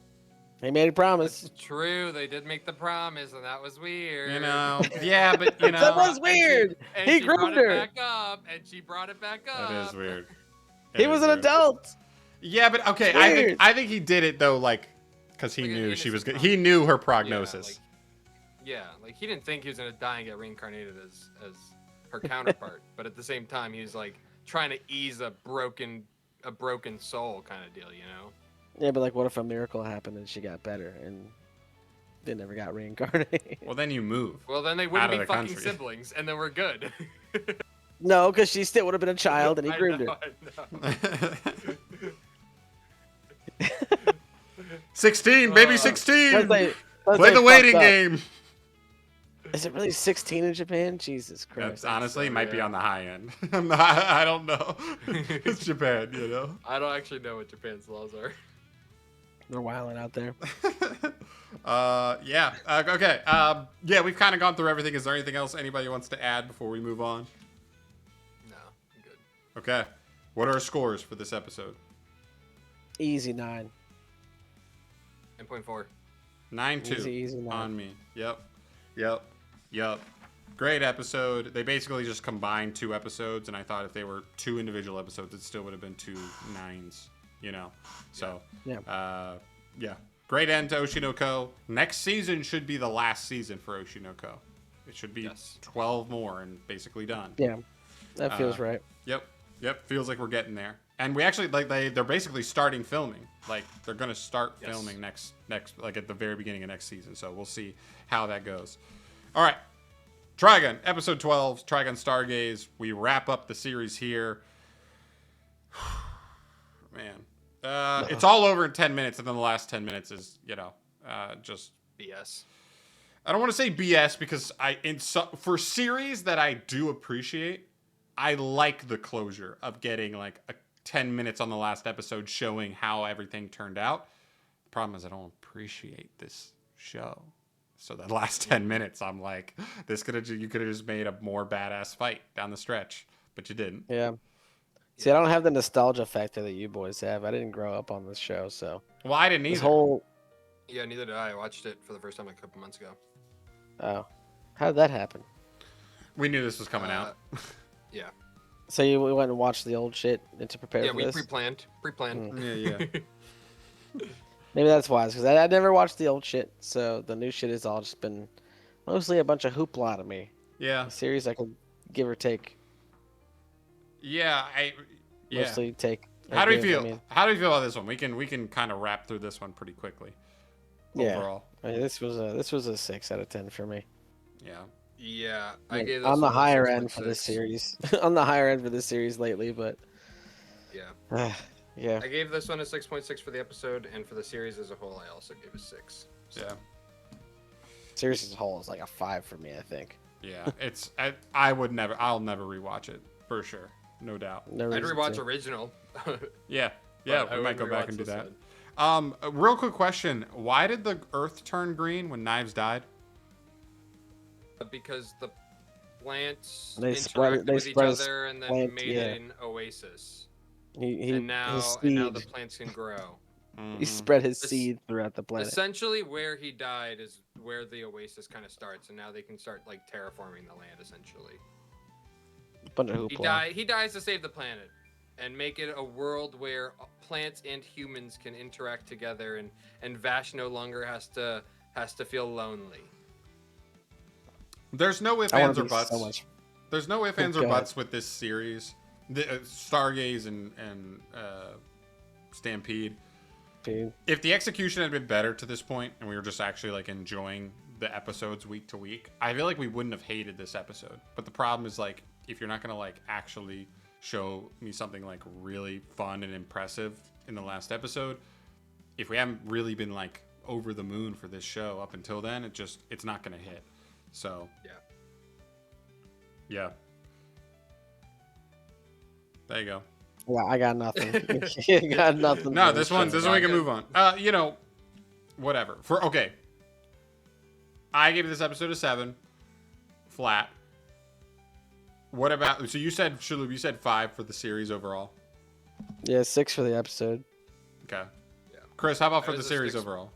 He made a promise. it's true. They did make the promise, and that was weird. you know. Yeah, but you know. That was weird. And He she brought groomed it her. back up, and she brought it back up. That is weird. He It was is an weird. adult. Yeah, but okay, It's I weird. think he did it though, like, because he Like an knew she was innocent good. He knew her Yeah, prognosis. like he didn't think he was gonna die and get reincarnated as her counterpart, but at the same time, he was like trying to ease a broken soul kind of deal, you know? Yeah, but like, what if a miracle happened and she got better and they never got reincarnated? Well, then you move. Well, then they Out wouldn't of be the fucking country. siblings, and then we're good. No, because she still would have been a child and he I groomed know, her. I know. 16, baby, Uh, 16. Let's Play say the waiting fucked up. game. Is it really 16 in Japan? Jesus Christ. That's honestly so, might be yeah. on the high end. I don't know. It's Japan, you know. I don't actually know what Japan's laws are. They're wilding out there. Yeah. Okay. Yeah, we've kind of gone through everything. Is there anything else anybody wants to add before we move on? No, I'm good. Okay. What are our scores for this episode? Easy 9. 9.4. 9-2 Easy 9. on me. Yep. Great episode. They basically just combined 2 episodes, and I thought if they were 2 individual episodes, it still would have been 2 9s, you know. So, Yeah. yeah. Great end to Oshinoko. Next season should be the last season for Oshinoko. It should be Yes. 12 more and basically done. Yeah. That feels right. Yep. Feels like we're getting there. And we actually they're basically starting filming. Like they're gonna start Yes. filming next like at the very beginning of next season. So we'll see how that goes. All right. Trigun, episode 12, Trigun Stargaze. We wrap up the series here. Man. It's all over in 10 minutes, and then the last 10 minutes is, just BS. I don't want to say BS because for series that I do appreciate, I like the closure of getting like a 10 minutes on the last episode showing how everything turned out. The problem is I don't appreciate this show. So that last 10 minutes, I'm like, you could have just made a more badass fight down the stretch, but you didn't. Yeah. See, I don't have the nostalgia factor that you boys have. I didn't grow up on this show, so. Well, I didn't either. This whole. Yeah, neither did I. I watched it for the first time like a couple months ago. Oh, how did that happen? We knew this was coming out. Yeah. So you went and watched the old shit to prepare for we this? pre-planned. Yeah. Maybe that's wise, because I never watched the old shit, so the new shit has all just been mostly a bunch of hoopla to me. Yeah. A series I could give or take. Yeah, Mostly take. How do you give, feel? I mean, How do you feel about this one? We can kind of wrap through this one pretty quickly. Yeah. Overall. I mean, this was a 6 out of 10 for me. Yeah. Yeah, I Like, gave this on the one a higher end 6.6. for this series. On the higher end for this series lately, but Yeah. yeah. I gave this one a 6.6 for the episode, and for the series as a whole, I also gave a 6. So. Yeah. Series as a whole is like a 5 for me, I think. Yeah. I'll never rewatch it for sure. No doubt. No I'd reason rewatch to. original. Yeah. But I We might go wouldn't back rewatch and do this that. one. A real quick question. Why did the earth turn green when Knives died? Because the plants They interacted spread- they with each spread his other and then plant- made yeah. an oasis. His And now seed. the plants can grow. He spread his Es- seed throughout the planet. Essentially, where he died is where the oasis kind of starts, and now they can start like terraforming the land. Essentially, Bunch of hoopla. he dies to save the planet and make it a world where plants and humans can interact together, and Vash no longer has to feel lonely. There's no ifs, I wanna ands, or be buts. so much. There's no ifs, ands, or God. buts with this series. The Stargaze and Stampede. Dude. If the execution had been better to this point, and we were just actually like enjoying the episodes week to week, I feel like we wouldn't have hated this episode. But the problem is like, if you're not gonna like actually show me something like really fun and impressive in the last episode, if we haven't really been like over the moon for this show up until then, it's not gonna hit. So yeah. There you go. Yeah, I got nothing. I got nothing. No, for this show. one we can move on. Whatever. I gave this episode a 7, flat. What about? So you said, Shalhoub, you said 5 for the series overall. Yeah, 6 for the episode. Okay. Yeah. Chris, how about I for the was a series 6. overall?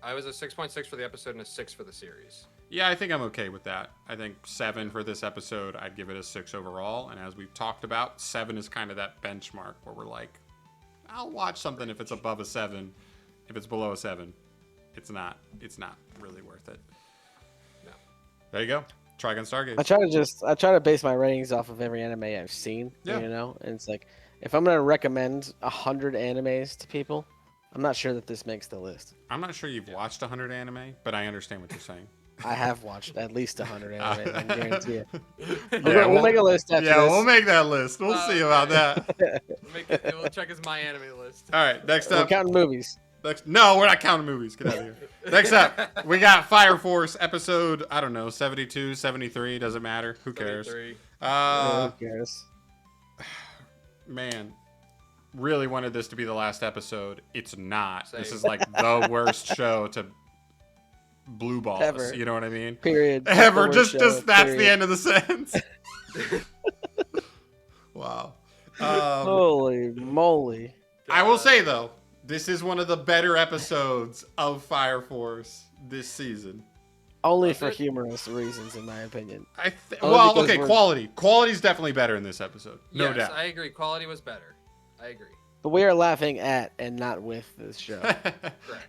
I was a 6.6 for the episode and a 6 for the series. Yeah, I think I'm okay with that. I think 7 for this episode. I'd give it a 6 overall. And as we've talked about, 7 is kind of that benchmark where we're like, I'll watch something if it's above a 7. If it's below a 7, it's not really worth it. No. There you go. Trigun Stargaze. I try to base my ratings off of every anime I've seen. Yeah. You know, and it's like, if I'm gonna recommend 100 animes to people, I'm not sure that this makes the list. I'm not sure you've watched 100 anime, but I understand what you're saying. I have watched at least 100 anime. I guarantee it. Yeah, We'll make a list after Yeah, this. we'll make that list. We'll see about that. We'll check his My Anime list. All right, next We're up. counting movies. No, we're not counting movies. Get out of here. Next up, we got Fire Force episode, I don't know, 72, 73, doesn't matter. Who cares? 73. Who cares? Man, really wanted this to be the last episode. It's not. This Same. is like the worst show to blue balls. Ever. You know what I mean? Period. Ever. The worst Just show, that's the period. end of the sentence. Wow. Holy moly. I will say though, this is one of the better episodes of Fire Force this season. Only Was for it? humorous reasons, in my opinion. Well, Only because okay, we're- quality. Quality's definitely better in this episode. No Yes, doubt. I agree. Quality was better. I agree. But we are laughing at and not with this show.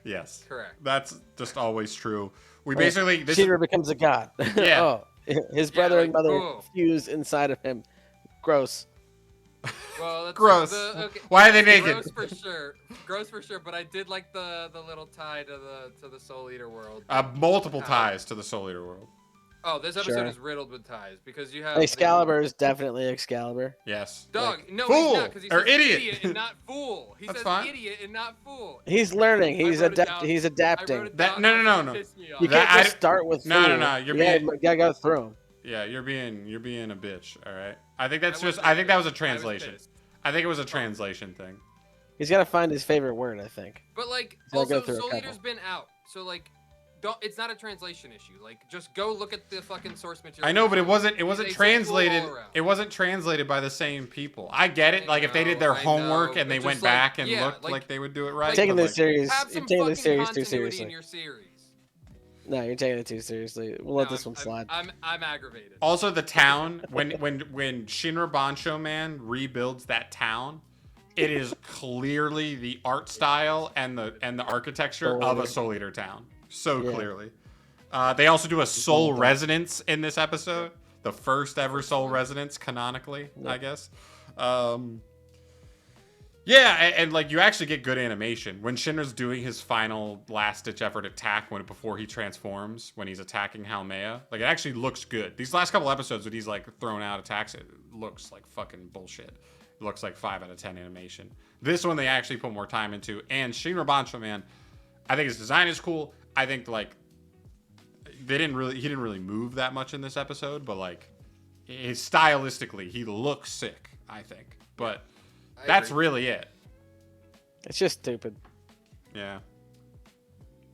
Yes. Correct. That's just always true. We basically this Cheater becomes a god. Yeah. Oh, his brother like, and mother cool. fuse inside of him. Gross. Well, that's Gross. Okay. Why are they naked? Gross for sure. Gross for sure. But I did like the little tie to the Soul Eater world. multiple ties to the Soul Eater world. Oh, this episode Sure. is riddled with ties because you have Excalibur is definitely Excalibur. Yes. Dog, no, Fool! he's not because he Or says idiot. and not fool. He That's says fine. idiot and not fool. He's learning. He's I wrote it down. He's I wrote adapting. it That down. no. Also, it pissed me off. You That- can't I just start with No, no, fool. no, you're you gotta go through him. Yeah, you're being a bitch. All right. I think that's I was just. I think that was a pissed. translation. pissed. I think it was a translation thing. He's got to find his favorite word, I think. But like, gotta go also, through a Soul couple. Eater's been out, so like, don't. It's not a translation issue. Like, just go look at the fucking source material. I know, but it wasn't. It wasn't They say fool translated. all around. It wasn't translated by the same people. I get it. Like if they did their I homework know, and they but went just, like, back and yeah, looked like- like they would do it right. Taking but, this like, series, Have you're some taking this fucking series too continuity seriously. in your series. No, you're taking it too seriously. We'll let No, this one slide. I'm aggravated. Also, the town when Shinra Bancho Man rebuilds that town, it is clearly the art style and the architecture of a Soul Eater town. So Yeah. clearly. They also do a Soul Resonance in this episode, the first ever Soul Resonance canonically, I guess. Yeah, and like you actually get good animation when Shinra's doing his final last ditch effort attack before he transforms when he's attacking Halmea. Like it actually looks good. These last couple episodes when he's like thrown out attacks, it looks like fucking bullshit. It looks like 5 out of 10 animation. This one they actually put more time into. And Shinra Bancho Man, I think his design is cool. I think like he didn't really move that much in this episode, but like stylistically he looks sick, I think. But that's really it. It's just stupid. Yeah,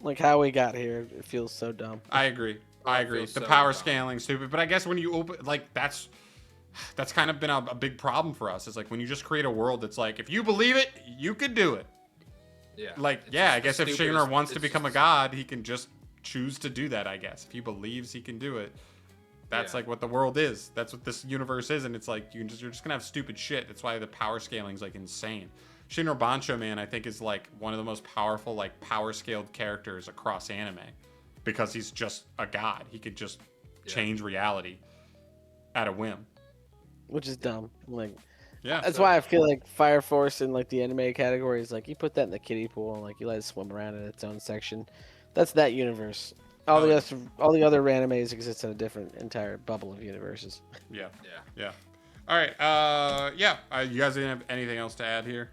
Like how we got here, it feels so dumb. I agree. I agree. feels The so power dumb. scaling stupid, but I guess when you open like that's kind of been a big problem for us. It's like when you just create a world that's like if you believe it, you could do it. Yeah. Like It's yeah, just I guess the if Shinra stupidest- wants to it's become a just- god, he can just choose to do that. I guess if he believes he can do it. That's Yeah. like what the world is. That's what this universe is, and it's like you're just gonna have stupid shit. That's why the power scaling is like insane. Shinra Bancho Man, I think, is like one of the most powerful like power scaled characters across anime, because he's just a god. He could just change reality at a whim. Which is dumb. Like Yeah, that's why I feel like Fire Force in like the anime category is like you put that in the kiddie pool and like you let it swim around in its own section. That's that universe. All the other animes exist in a different entire bubble of universes. Yeah. Yeah. Yeah. All right. You guys didn't have anything else to add here?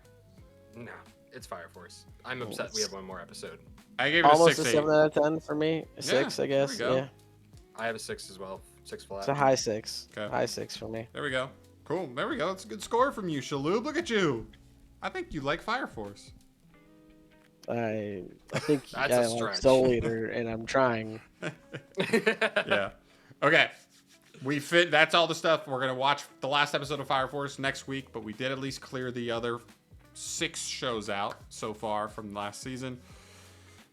No, it's Fire Force. I'm upset we have one more episode. I gave it Almost a a 6/8. 7 out of 10 for me. A 6, I there we guess. go. Yeah. I have a 6 as well. 6 flat. It's a high 6. Okay. High 6 for me. There we go. Cool. There we go. That's a good score from you, Shalhoub. Look at you. I think you like Fire Force. I think That's I a like stretch. Soul Eater, and I'm trying. Yeah. Okay. That's all the stuff. We're going to watch the last episode of Fire Force next week, but we did at least clear the other 6 shows out so far from last season.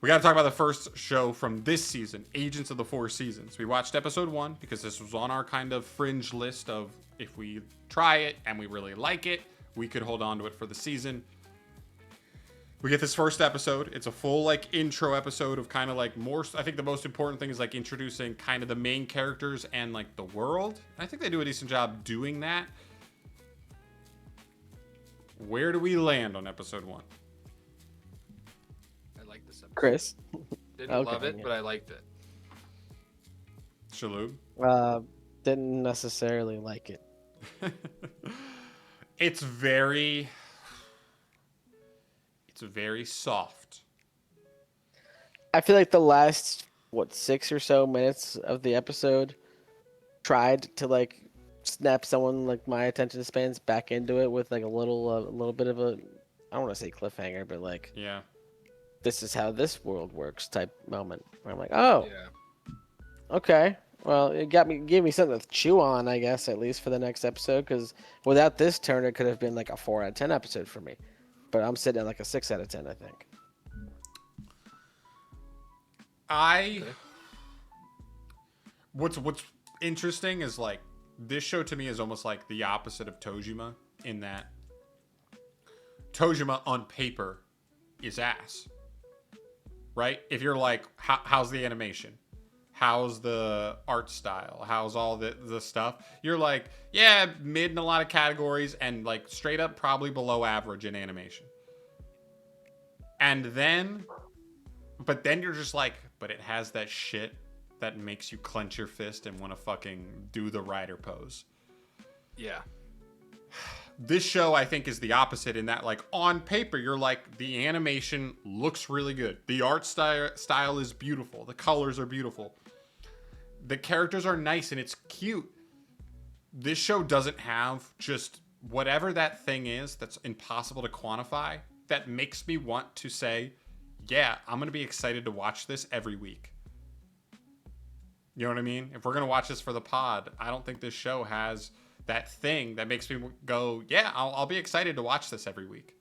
We got to talk about the first show from this season, Agents of the Four Seasons. We watched episode 1 because this was on our kind of fringe list of if we try it and we really like it, we could hold on to it for the season. We get this first episode. It's a full like intro episode of kind of like more. I think the most important thing is like introducing kind of the main characters and like the world. I think they do a decent job doing that. Where do we land on episode 1? I like this episode. Chris, Didn't Okay, love it, yeah. but I liked it. Shalhoub? didn't necessarily like it. It's very soft. I feel like the last 6 or so minutes of the episode tried to like snap someone like my attention spans back into it with like a little bit of a, I don't want to say cliffhanger, but like Yeah. this is how this world works type moment where I'm like, oh, Yeah. okay. Well, it gave me something to chew on, I guess, at least for the next episode. Because without this turn, it could have been like a 4 out of 10 episode for me. But I'm sitting at like a 6 out of 10, I think. What's interesting is like this show to me is almost like the opposite of Tojima in that Tojima on paper is ass. Right? If you're like, how's the animation? How's the art style? How's all the stuff? You're like, yeah, mid in a lot of categories and like straight up probably below average in animation. And then, but then you're just like, but it has that shit that makes you clench your fist and want to fucking do the rider pose. Yeah. This show, I think, is the opposite in that, like, on paper, you're like, the animation looks really good. The art style is beautiful. The colors are beautiful. The characters are nice and it's cute. This show doesn't have just whatever that thing is that's impossible to quantify that makes me want to say, yeah, I'm going to be excited to watch this every week. You know what I mean? If we're going to watch this for the pod, I don't think this show has that thing that makes me go, yeah, I'll be excited to watch this every week.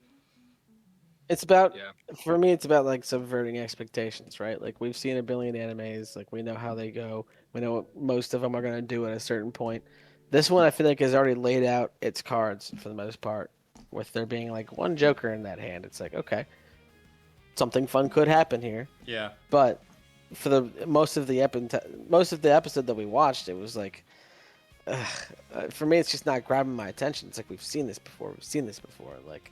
It's about, for me, it's about like subverting expectations, right? Like we've seen a billion animes, like we know how they go. We know what most of them are going to do at a certain point. This one, I feel like, has already laid out its cards for the most part, with there being like one Joker in that hand. It's like, okay, something fun could happen here. Yeah. But for the most of the episode that we watched, it was like, for me, it's just not grabbing my attention. It's like we've seen this before. Like,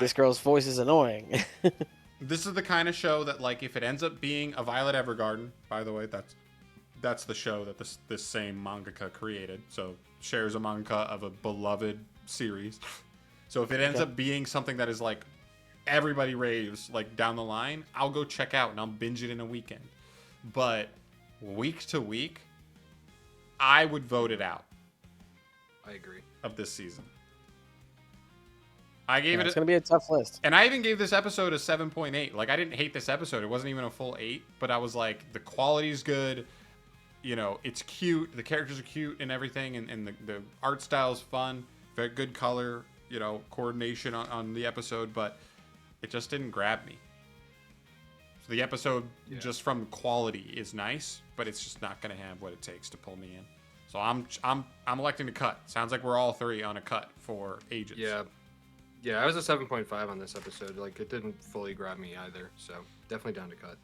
this girl's voice is annoying. This is the kind of show that, like, if it ends up being a Violet Evergarden, by the way, that's the show that this same mangaka created. So shares a manga of a beloved series. So if it ends up being something that is like everybody raves, like down the line, I'll go check out and I'll binge it in a weekend. But week to week, I would vote it out. I agree. Of this season. I gave it. It's gonna be a tough list. And I even gave this episode a 7.8. Like, I didn't hate this episode. It wasn't even a full 8, but I was like, the quality's good. You know, it's cute. The characters are cute and everything, and the art style's fun. Very good color, you know, coordination on the episode, but it just didn't grab me. So the episode, just from quality, is nice, but it's just not going to have what it takes to pull me in. So I'm electing to cut. Sounds like we're all three on a cut for Agents. Yeah, I was a 7.5 on this episode. Like, it didn't fully grab me either, so definitely down to cut.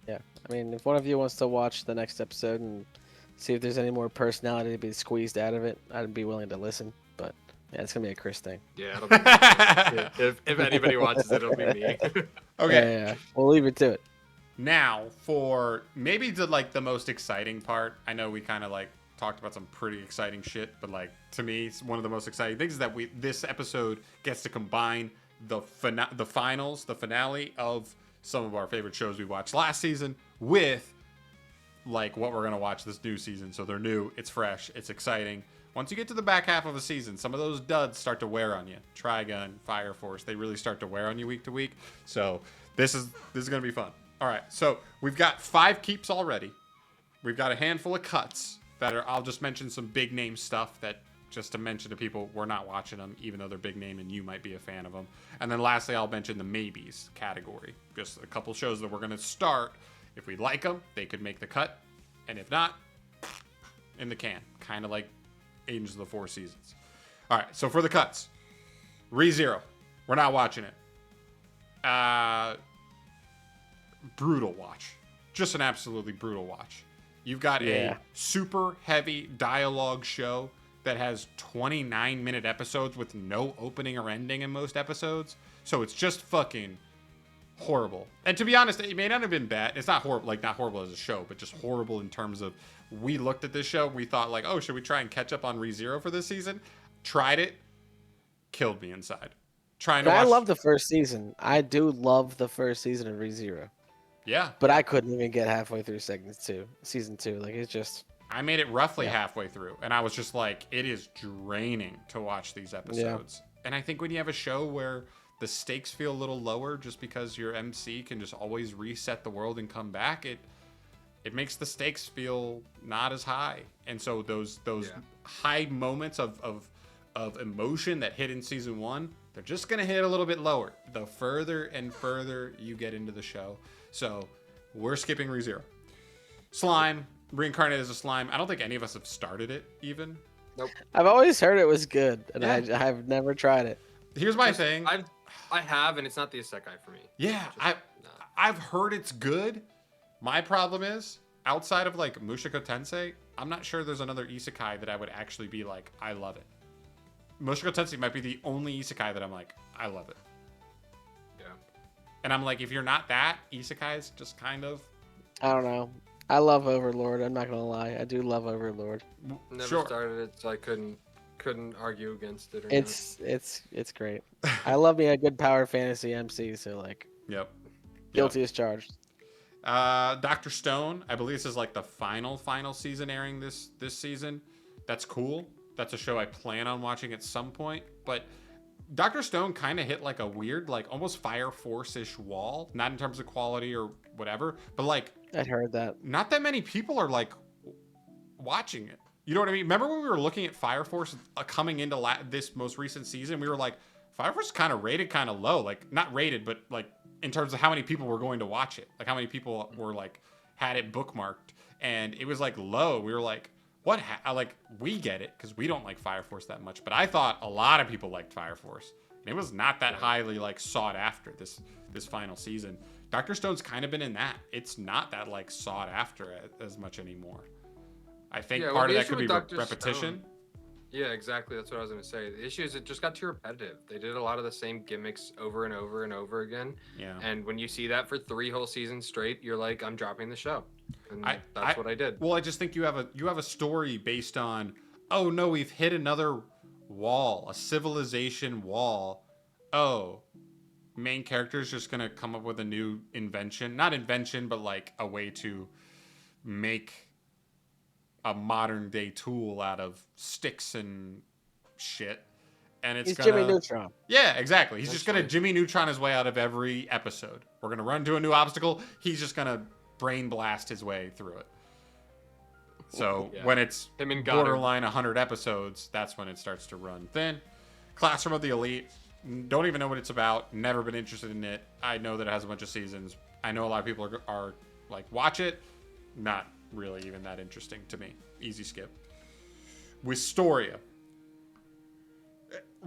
Yeah, I mean, if one of you wants to watch the next episode and see if there's any more personality to be squeezed out of it, I'd be willing to listen. But yeah, it's gonna be a Chris thing. Yeah, it'll be yeah, if anybody watches it, it'll be me. Okay. Yeah, we'll leave it to it. Now, for maybe the most exciting part, I know we kind of like talked about some pretty exciting shit, but like to me, one of the most exciting things is that this episode gets to combine the finale of some of our favorite shows we watched last season with like what we're gonna watch this new season. So they're new, it's fresh, it's exciting. Once you get to the back half of a season, some of those duds start to wear on you. Trigun, Fire Force, they really start to wear on you week to week. So this is gonna be fun. All right, so we've got 5 keeps already. We've got a handful of cuts that are, I'll just mention some big name stuff that, just to mention to people, we're not watching them, even though they're big name and you might be a fan of them. And then lastly, I'll mention the maybes category. Just a couple shows that we're going to start. If we like them, they could make the cut. And if not, in the can. Kind of like Agents of the Four Seasons. All right, so for the cuts. ReZero. We're not watching it. Brutal watch. Just an absolutely brutal watch. You've got a super heavy dialogue show that has 29-minute episodes with no opening or ending in most episodes. So it's just fucking horrible. And to be honest, it may not have been bad. It's not horrible, like not horrible as a show, but just horrible in terms of, we looked at this show, we thought like, oh, should we try and catch up on ReZero for this season? Tried it, killed me inside. I love the first season. I do love the first season of ReZero. Yeah. But I couldn't even get halfway through season 2. Like, it's just... I made it roughly halfway through, and I was just like, it is draining to watch these episodes. Yeah. And I think when you have a show where the stakes feel a little lower just because your MC can just always reset the world and come back, it makes the stakes feel not as high. And so those high moments of emotion that hit in season 1, they're just going to hit a little bit lower the further and further you get into the show. So we're skipping ReZero. Slime. Reincarnated as a slime. I don't think any of us have started it even. Nope. I've always heard it was good, and I've never tried it. Here's my thing. I have, and it's not the isekai for me. Yeah, I've heard it's good. My problem is, outside of like Mushoku Tensei, I'm not sure there's another isekai that I would actually be like, I love it. Mushoku Tensei might be the only isekai that I'm like, I love it. Yeah. And I'm like, if you're not that, isekai is just kind of... I don't know. I love Overlord. I'm not gonna lie. I do love Overlord. Never Sure. started it, so I couldn't argue against it or It's great. I love me a good power fantasy MC. So like, Yep. guilty as charged. Dr. Stone, I believe this is like the final season airing this season. That's cool. That's a show I plan on watching at some point. But Dr. Stone kind of hit like a weird, like almost Fire Force-ish wall. Not in terms of quality or whatever, but like I'd heard that. not that many people are like watching it. You know what I mean? Remember when we were looking at Fire Force coming into this most recent season? We were like, Fire Force is kind of rated kind of low. Like not rated, but like in terms of how many people were going to watch it. Like how many people were like had it bookmarked, and it was like low. We were like, what? Like we get it because we don't like Fire Force that much, but I thought a lot of people liked Fire Force. And it was not that highly like sought after this final season. Dr. Stone's kind of been in that. It's not that like sought after as much anymore. I think Yeah, well, part of the that issue could be with Dr. repetition. Stone- Yeah, exactly. That's what I was gonna say. The issue is it just got too repetitive. They did a lot of the same gimmicks over and over and over again. Yeah. And when you see that for 3 whole seasons straight, you're like, I'm dropping the show. And that's what I did. Well, I just think you have a story based on, oh no, we've hit another wall, a civilization wall. Oh, main character's just gonna come up with a new invention. Not invention, but like a way to make a modern day tool out of sticks and shit. And it's He's gonna, Jimmy Neutron. yeah, exactly. He's just gonna Essentially. Jimmy Neutron his way out of every episode. We're gonna run to a new obstacle. He's just gonna brain blast his way through it. So Yeah. when it's Him and Goddard. borderline 100 episodes, that's when it starts to run thin. Classroom of the Elite. Don't even know what it's about. Never been interested in it. I know that it has a bunch of seasons. I know a lot of people are like, watch it. Not really even that interesting to me. Easy skip. Wistoria.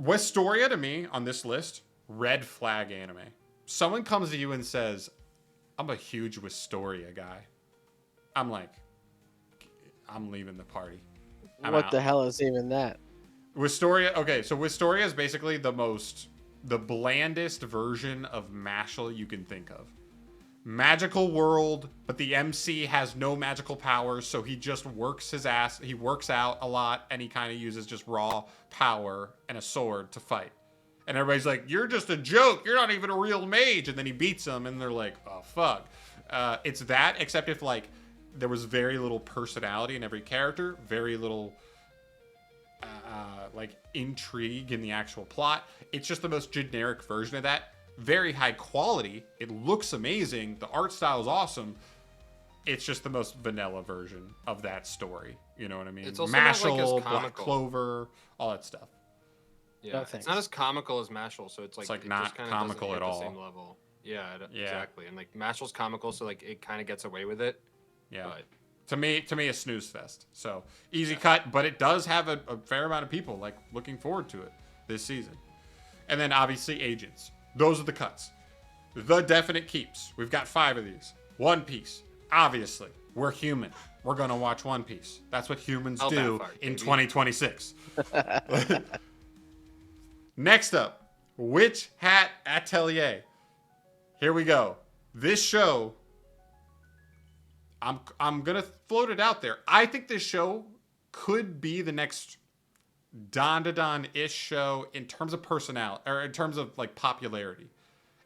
Wistoria to me on this list, red flag anime. Someone comes to you and says, I'm a huge Wistoria guy. I'm like, I'm leaving the party. I'm What out. the hell is even that? Wistoria, okay, so Wistoria is basically the blandest version of Mashal you can think of. Magical world, but the MC has no magical powers, so he just works his ass. He works out a lot, and he kind of uses just raw power and a sword to fight. And everybody's like, you're just a joke. You're not even a real mage. And then he beats them, and they're like, oh, fuck. It's that, except if, like, there was very little personality in every character, very little like intrigue in the actual plot. It's just the most generic version of that. Very high quality. It looks amazing. The art style is awesome. It's just the most vanilla version of that story. You know what I mean? It's also not, like, as Mashal, Black comical. Clover, all that stuff. Yeah, No, it's thanks. not as comical as Mashal, so it's like like it not just kinda comical doesn't at hit all. The same level. Yeah, Yeah. exactly. And like Mashal's comical, so like it kind of gets away with it. Yeah. But To me, a snooze fest. So easy cut, but it does have a fair amount of people like looking forward to it this season. And then obviously Agents. Those are the cuts. The definite keeps. We've got 5 of these. One Piece. Obviously, we're human. We're gonna watch One Piece. That's what humans I'll do backfire, in baby. 2026. Next up, Witch Hat Atelier. Here we go. This show, I'm gonna float it out there. I think this show could be the next Don to Don-ish show in terms of personality, or in terms of like popularity.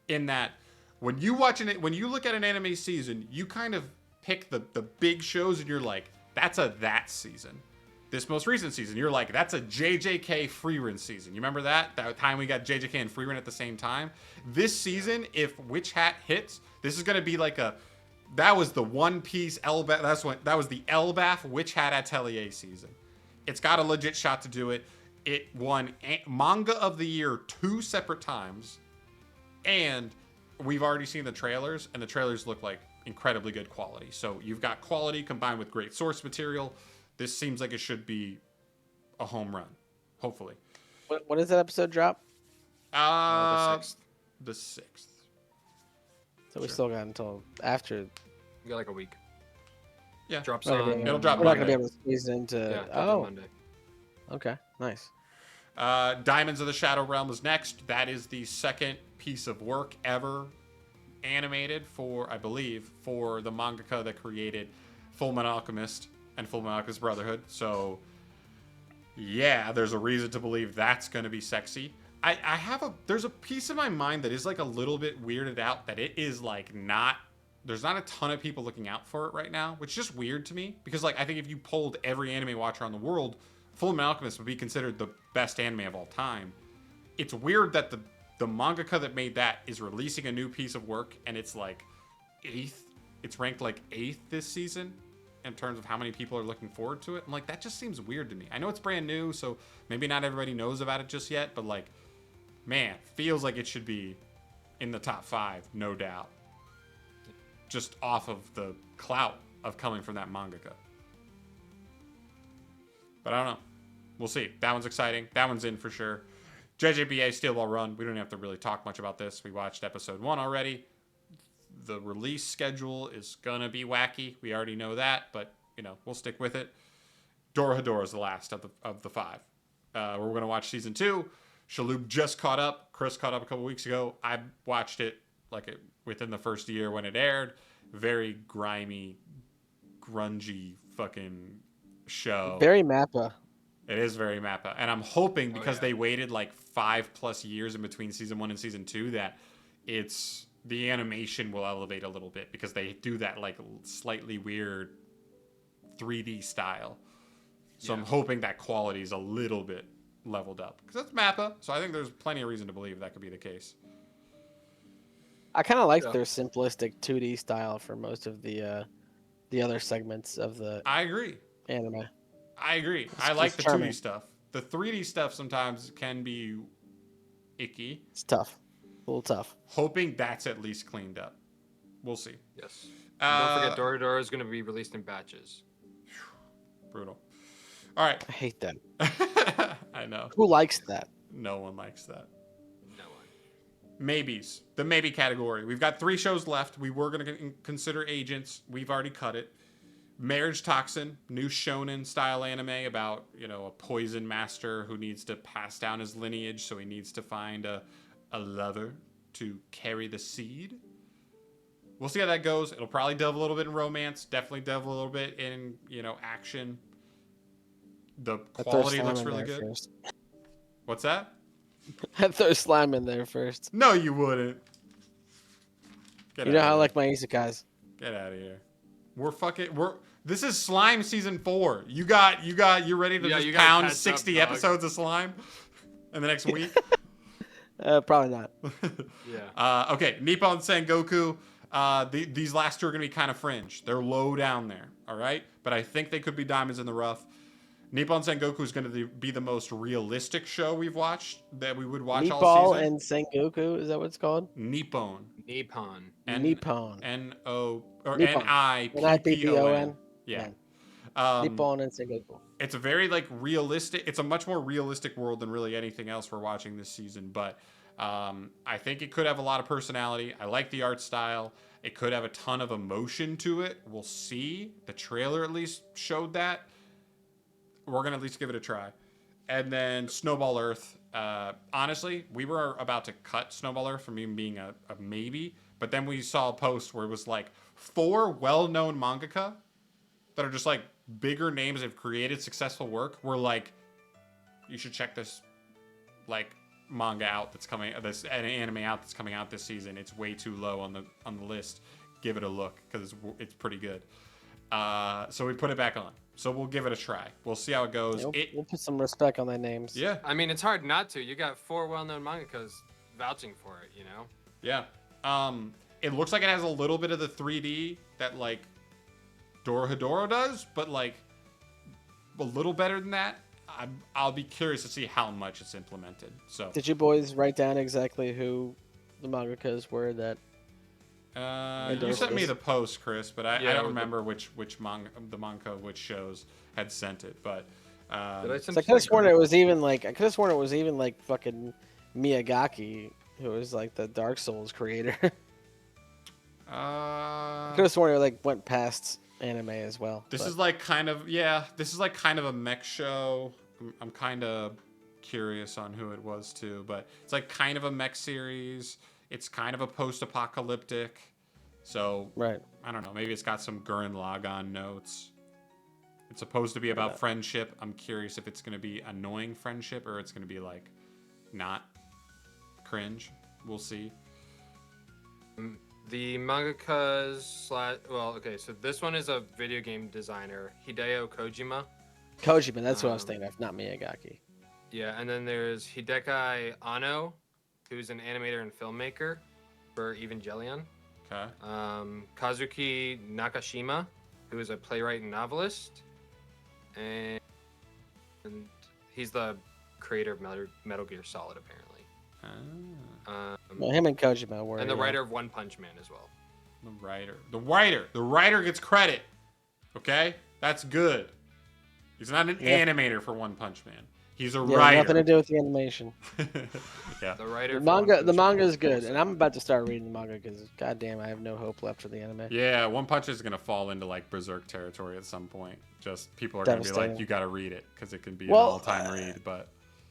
In that, when you look at an anime season, you kind of pick the big shows, and you're like, that's a that season. This most recent season, you're like, that's a JJK Freerun season. You remember that? That time we got JJK and Freerun at the same time? This season, if Witch Hat hits, this is going to be like that was the One Piece Elbaf, that was the Elbaf Witch Hat Atelier season. It's got a legit shot to do it. It won Manga of the Year 2 separate times. And we've already seen the trailers, and the trailers look like incredibly good quality. So you've got quality combined with great source material. This seems like it should be a home run, hopefully. When does that episode drop? the 6th. The 6th. So we Sure. still got until after. You got like a week. Yeah. Drops We're not gonna on. be able- It'll drop We're not gonna be Monday. able to squeeze into. Yeah, drops on Oh, Monday. okay, nice. Diamonds of the Shadow Realm is next. That is the second piece of work ever animated for, I believe, for the mangaka that created Fullmetal Alchemist and Fullmetal Alchemist Brotherhood. So, yeah, there's a reason to believe that's going to be sexy. There's a piece of my mind that is like a little bit weirded out that it is like there's not a ton of people looking out for it right now, which is just weird to me because like I think if you polled every anime watcher on the world, Fullmetal Alchemist would be considered the best anime of all time. It's weird that the mangaka that made that is releasing a new piece of work and it's like 8th. It's ranked like 8th this season in terms of how many people are looking forward to it. I'm like, that just seems weird to me. I know it's brand new, so maybe not everybody knows about it just yet, but like, man, feels like it should be in the top 5, no doubt. Just off of the clout of coming from that mangaka. But I don't know. We'll see. That one's exciting. That one's in for sure. JJBA still well run. We don't have to really talk much about this. We watched episode 1 already. The release schedule is gonna be wacky. We already know that, but you know, we'll stick with it. Dorohedoro is the last of the 5. We're gonna watch season 2. Shaloub just caught up. Chris caught up a couple weeks ago. I watched it within the first year when it aired. Very grimy, grungy fucking show. Very Mappa. It is very Mappa. And I'm hoping because they waited like 5+ years in between season 1 and season 2 that the animation will elevate a little bit because they do that like slightly weird 3D style. So I'm hoping that quality is a little bit leveled up because that's Mappa. So I think there's plenty of reason to believe that could be the case. I kind of like their simplistic 2D style for most of the other segments of the I agree. anime. I agree. I like the 2D stuff. The 3D stuff sometimes can be icky. It's tough. A little tough. Hoping that's at least cleaned up. We'll see. Yes. Don't forget, Dorohedoro is going to be released in batches. Brutal. All right. I hate that. I know. Who likes that? No one likes that. No one. Maybes. The maybe category. We've got 3 shows left. We were going to consider Agents. We've already cut it. Marriage Toxin, new shonen style anime about, a poison master who needs to pass down his lineage, so he needs to find a lover to carry the seed. We'll see how that goes. It'll probably delve a little bit in romance, definitely delve a little bit in, action. The quality looks really good. First. What's that? I'd throw slime in there first. No, you wouldn't. You know how I like my isekais. Get out of here. This is Slime season 4. You're ready to just pound 60 episodes of Slime in the next week? Probably not. Yeah. Okay, Nippon Sengoku. These last 2 are going to be kind of fringe. They're low down there, all right? But I think they could be diamonds in the rough. Nippon Sengoku is going to be the most realistic show we've watched that we would watch all season. And Sengoku, is that what it's called? Nippon. Nippon. N-O or Nippon. N-I-P-P-O-N. Yeah. Nippon and Sengoku. It's a very realistic. It's a much more realistic world than really anything else we're watching this season. But I think it could have a lot of personality. I like the art style. It could have a ton of emotion to it. We'll see. The trailer at least showed that. We're gonna at least give it a try. And then Snowball Earth. Honestly, we were about to cut Snowball Earth from even being a maybe, but then we saw a post where it was 4 well-known mangaka that are just bigger names that have created successful work. We're you should check this manga out that's coming, this anime out that's coming out this season. It's way too low on the list. Give it a look because it's pretty good. So we put it back on. So we'll give it a try. We'll see how it goes. We'll put some respect on their names. Yeah. I mean, it's hard not to. You got 4 well-known mangakas vouching for it, Yeah. It looks like it has a little bit of the 3D that Dorohedoro does, but a little better than that. I'll be curious to see how much it's implemented. So. Did you boys write down exactly who the mangakas were that? You sent me the post, Chris, but I don't remember which manga which shows had sent it. But I could have sworn it was even fucking Miyagaki, who was the Dark Souls creator. I could have sworn it went past anime as well. This is kind of a mech show. I'm kind of curious on who it was too, but it's kind of a mech series. It's kind of a post-apocalyptic. So Right. I don't know. Maybe it's got some Gurren Lagann notes. It's supposed to be about friendship. I'm curious if it's going to be annoying friendship or it's going to be like not cringe. We'll see. The mangaka's so this one is a video game designer, Hideo Kojima. Kojima, that's what I was thinking of, not Miyazaki. Yeah, and then there's Hideki Anno, who's an animator and filmmaker for Evangelion. Okay. Kazuki Nakashima, who is a playwright and novelist, and he's the creator of Metal Gear Solid, apparently. Well, him and Kojima were. And the writer of One Punch Man as well. The writer gets credit. Okay, that's good. He's not an animator for One Punch Man. He's a writer. Nothing to do with the animation. Yeah. The writer. The manga is good, and I'm about to start reading the manga because, goddamn, I have no hope left for the anime. Yeah, One Punch is gonna fall into like Berserk territory at some point. Just people are gonna be like, you gotta read it because it can be an all-time read. But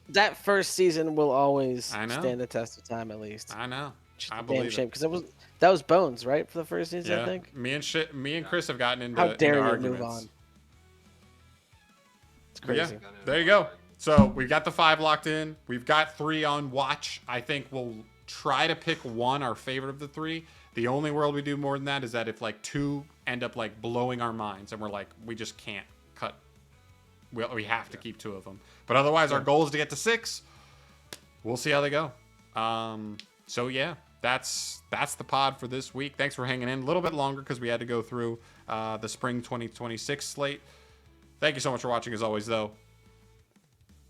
that first season will always I know. stand the test of time, at least. I know. Just I a believe damn shame it. because that was Bones, right, for the first season, Yeah. I think. Me and Chris have gotten into, How dare into you arguments. move on? It's But yeah, crazy. there you go. So we've got the 5 locked in. We've got 3 on watch. I think we'll try to pick one, our favorite of the 3. The only world we do more than that is that if like 2 end up like blowing our minds and we're like, we just can't cut. We have to keep 2 of them. But otherwise, our goal is to get to 6. We'll see how they go. So yeah, that's the pod for this week. Thanks for hanging in a little bit longer because we had to go through the spring 2026 slate. Thank you so much for watching as always, though.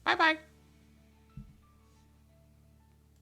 Bye-bye.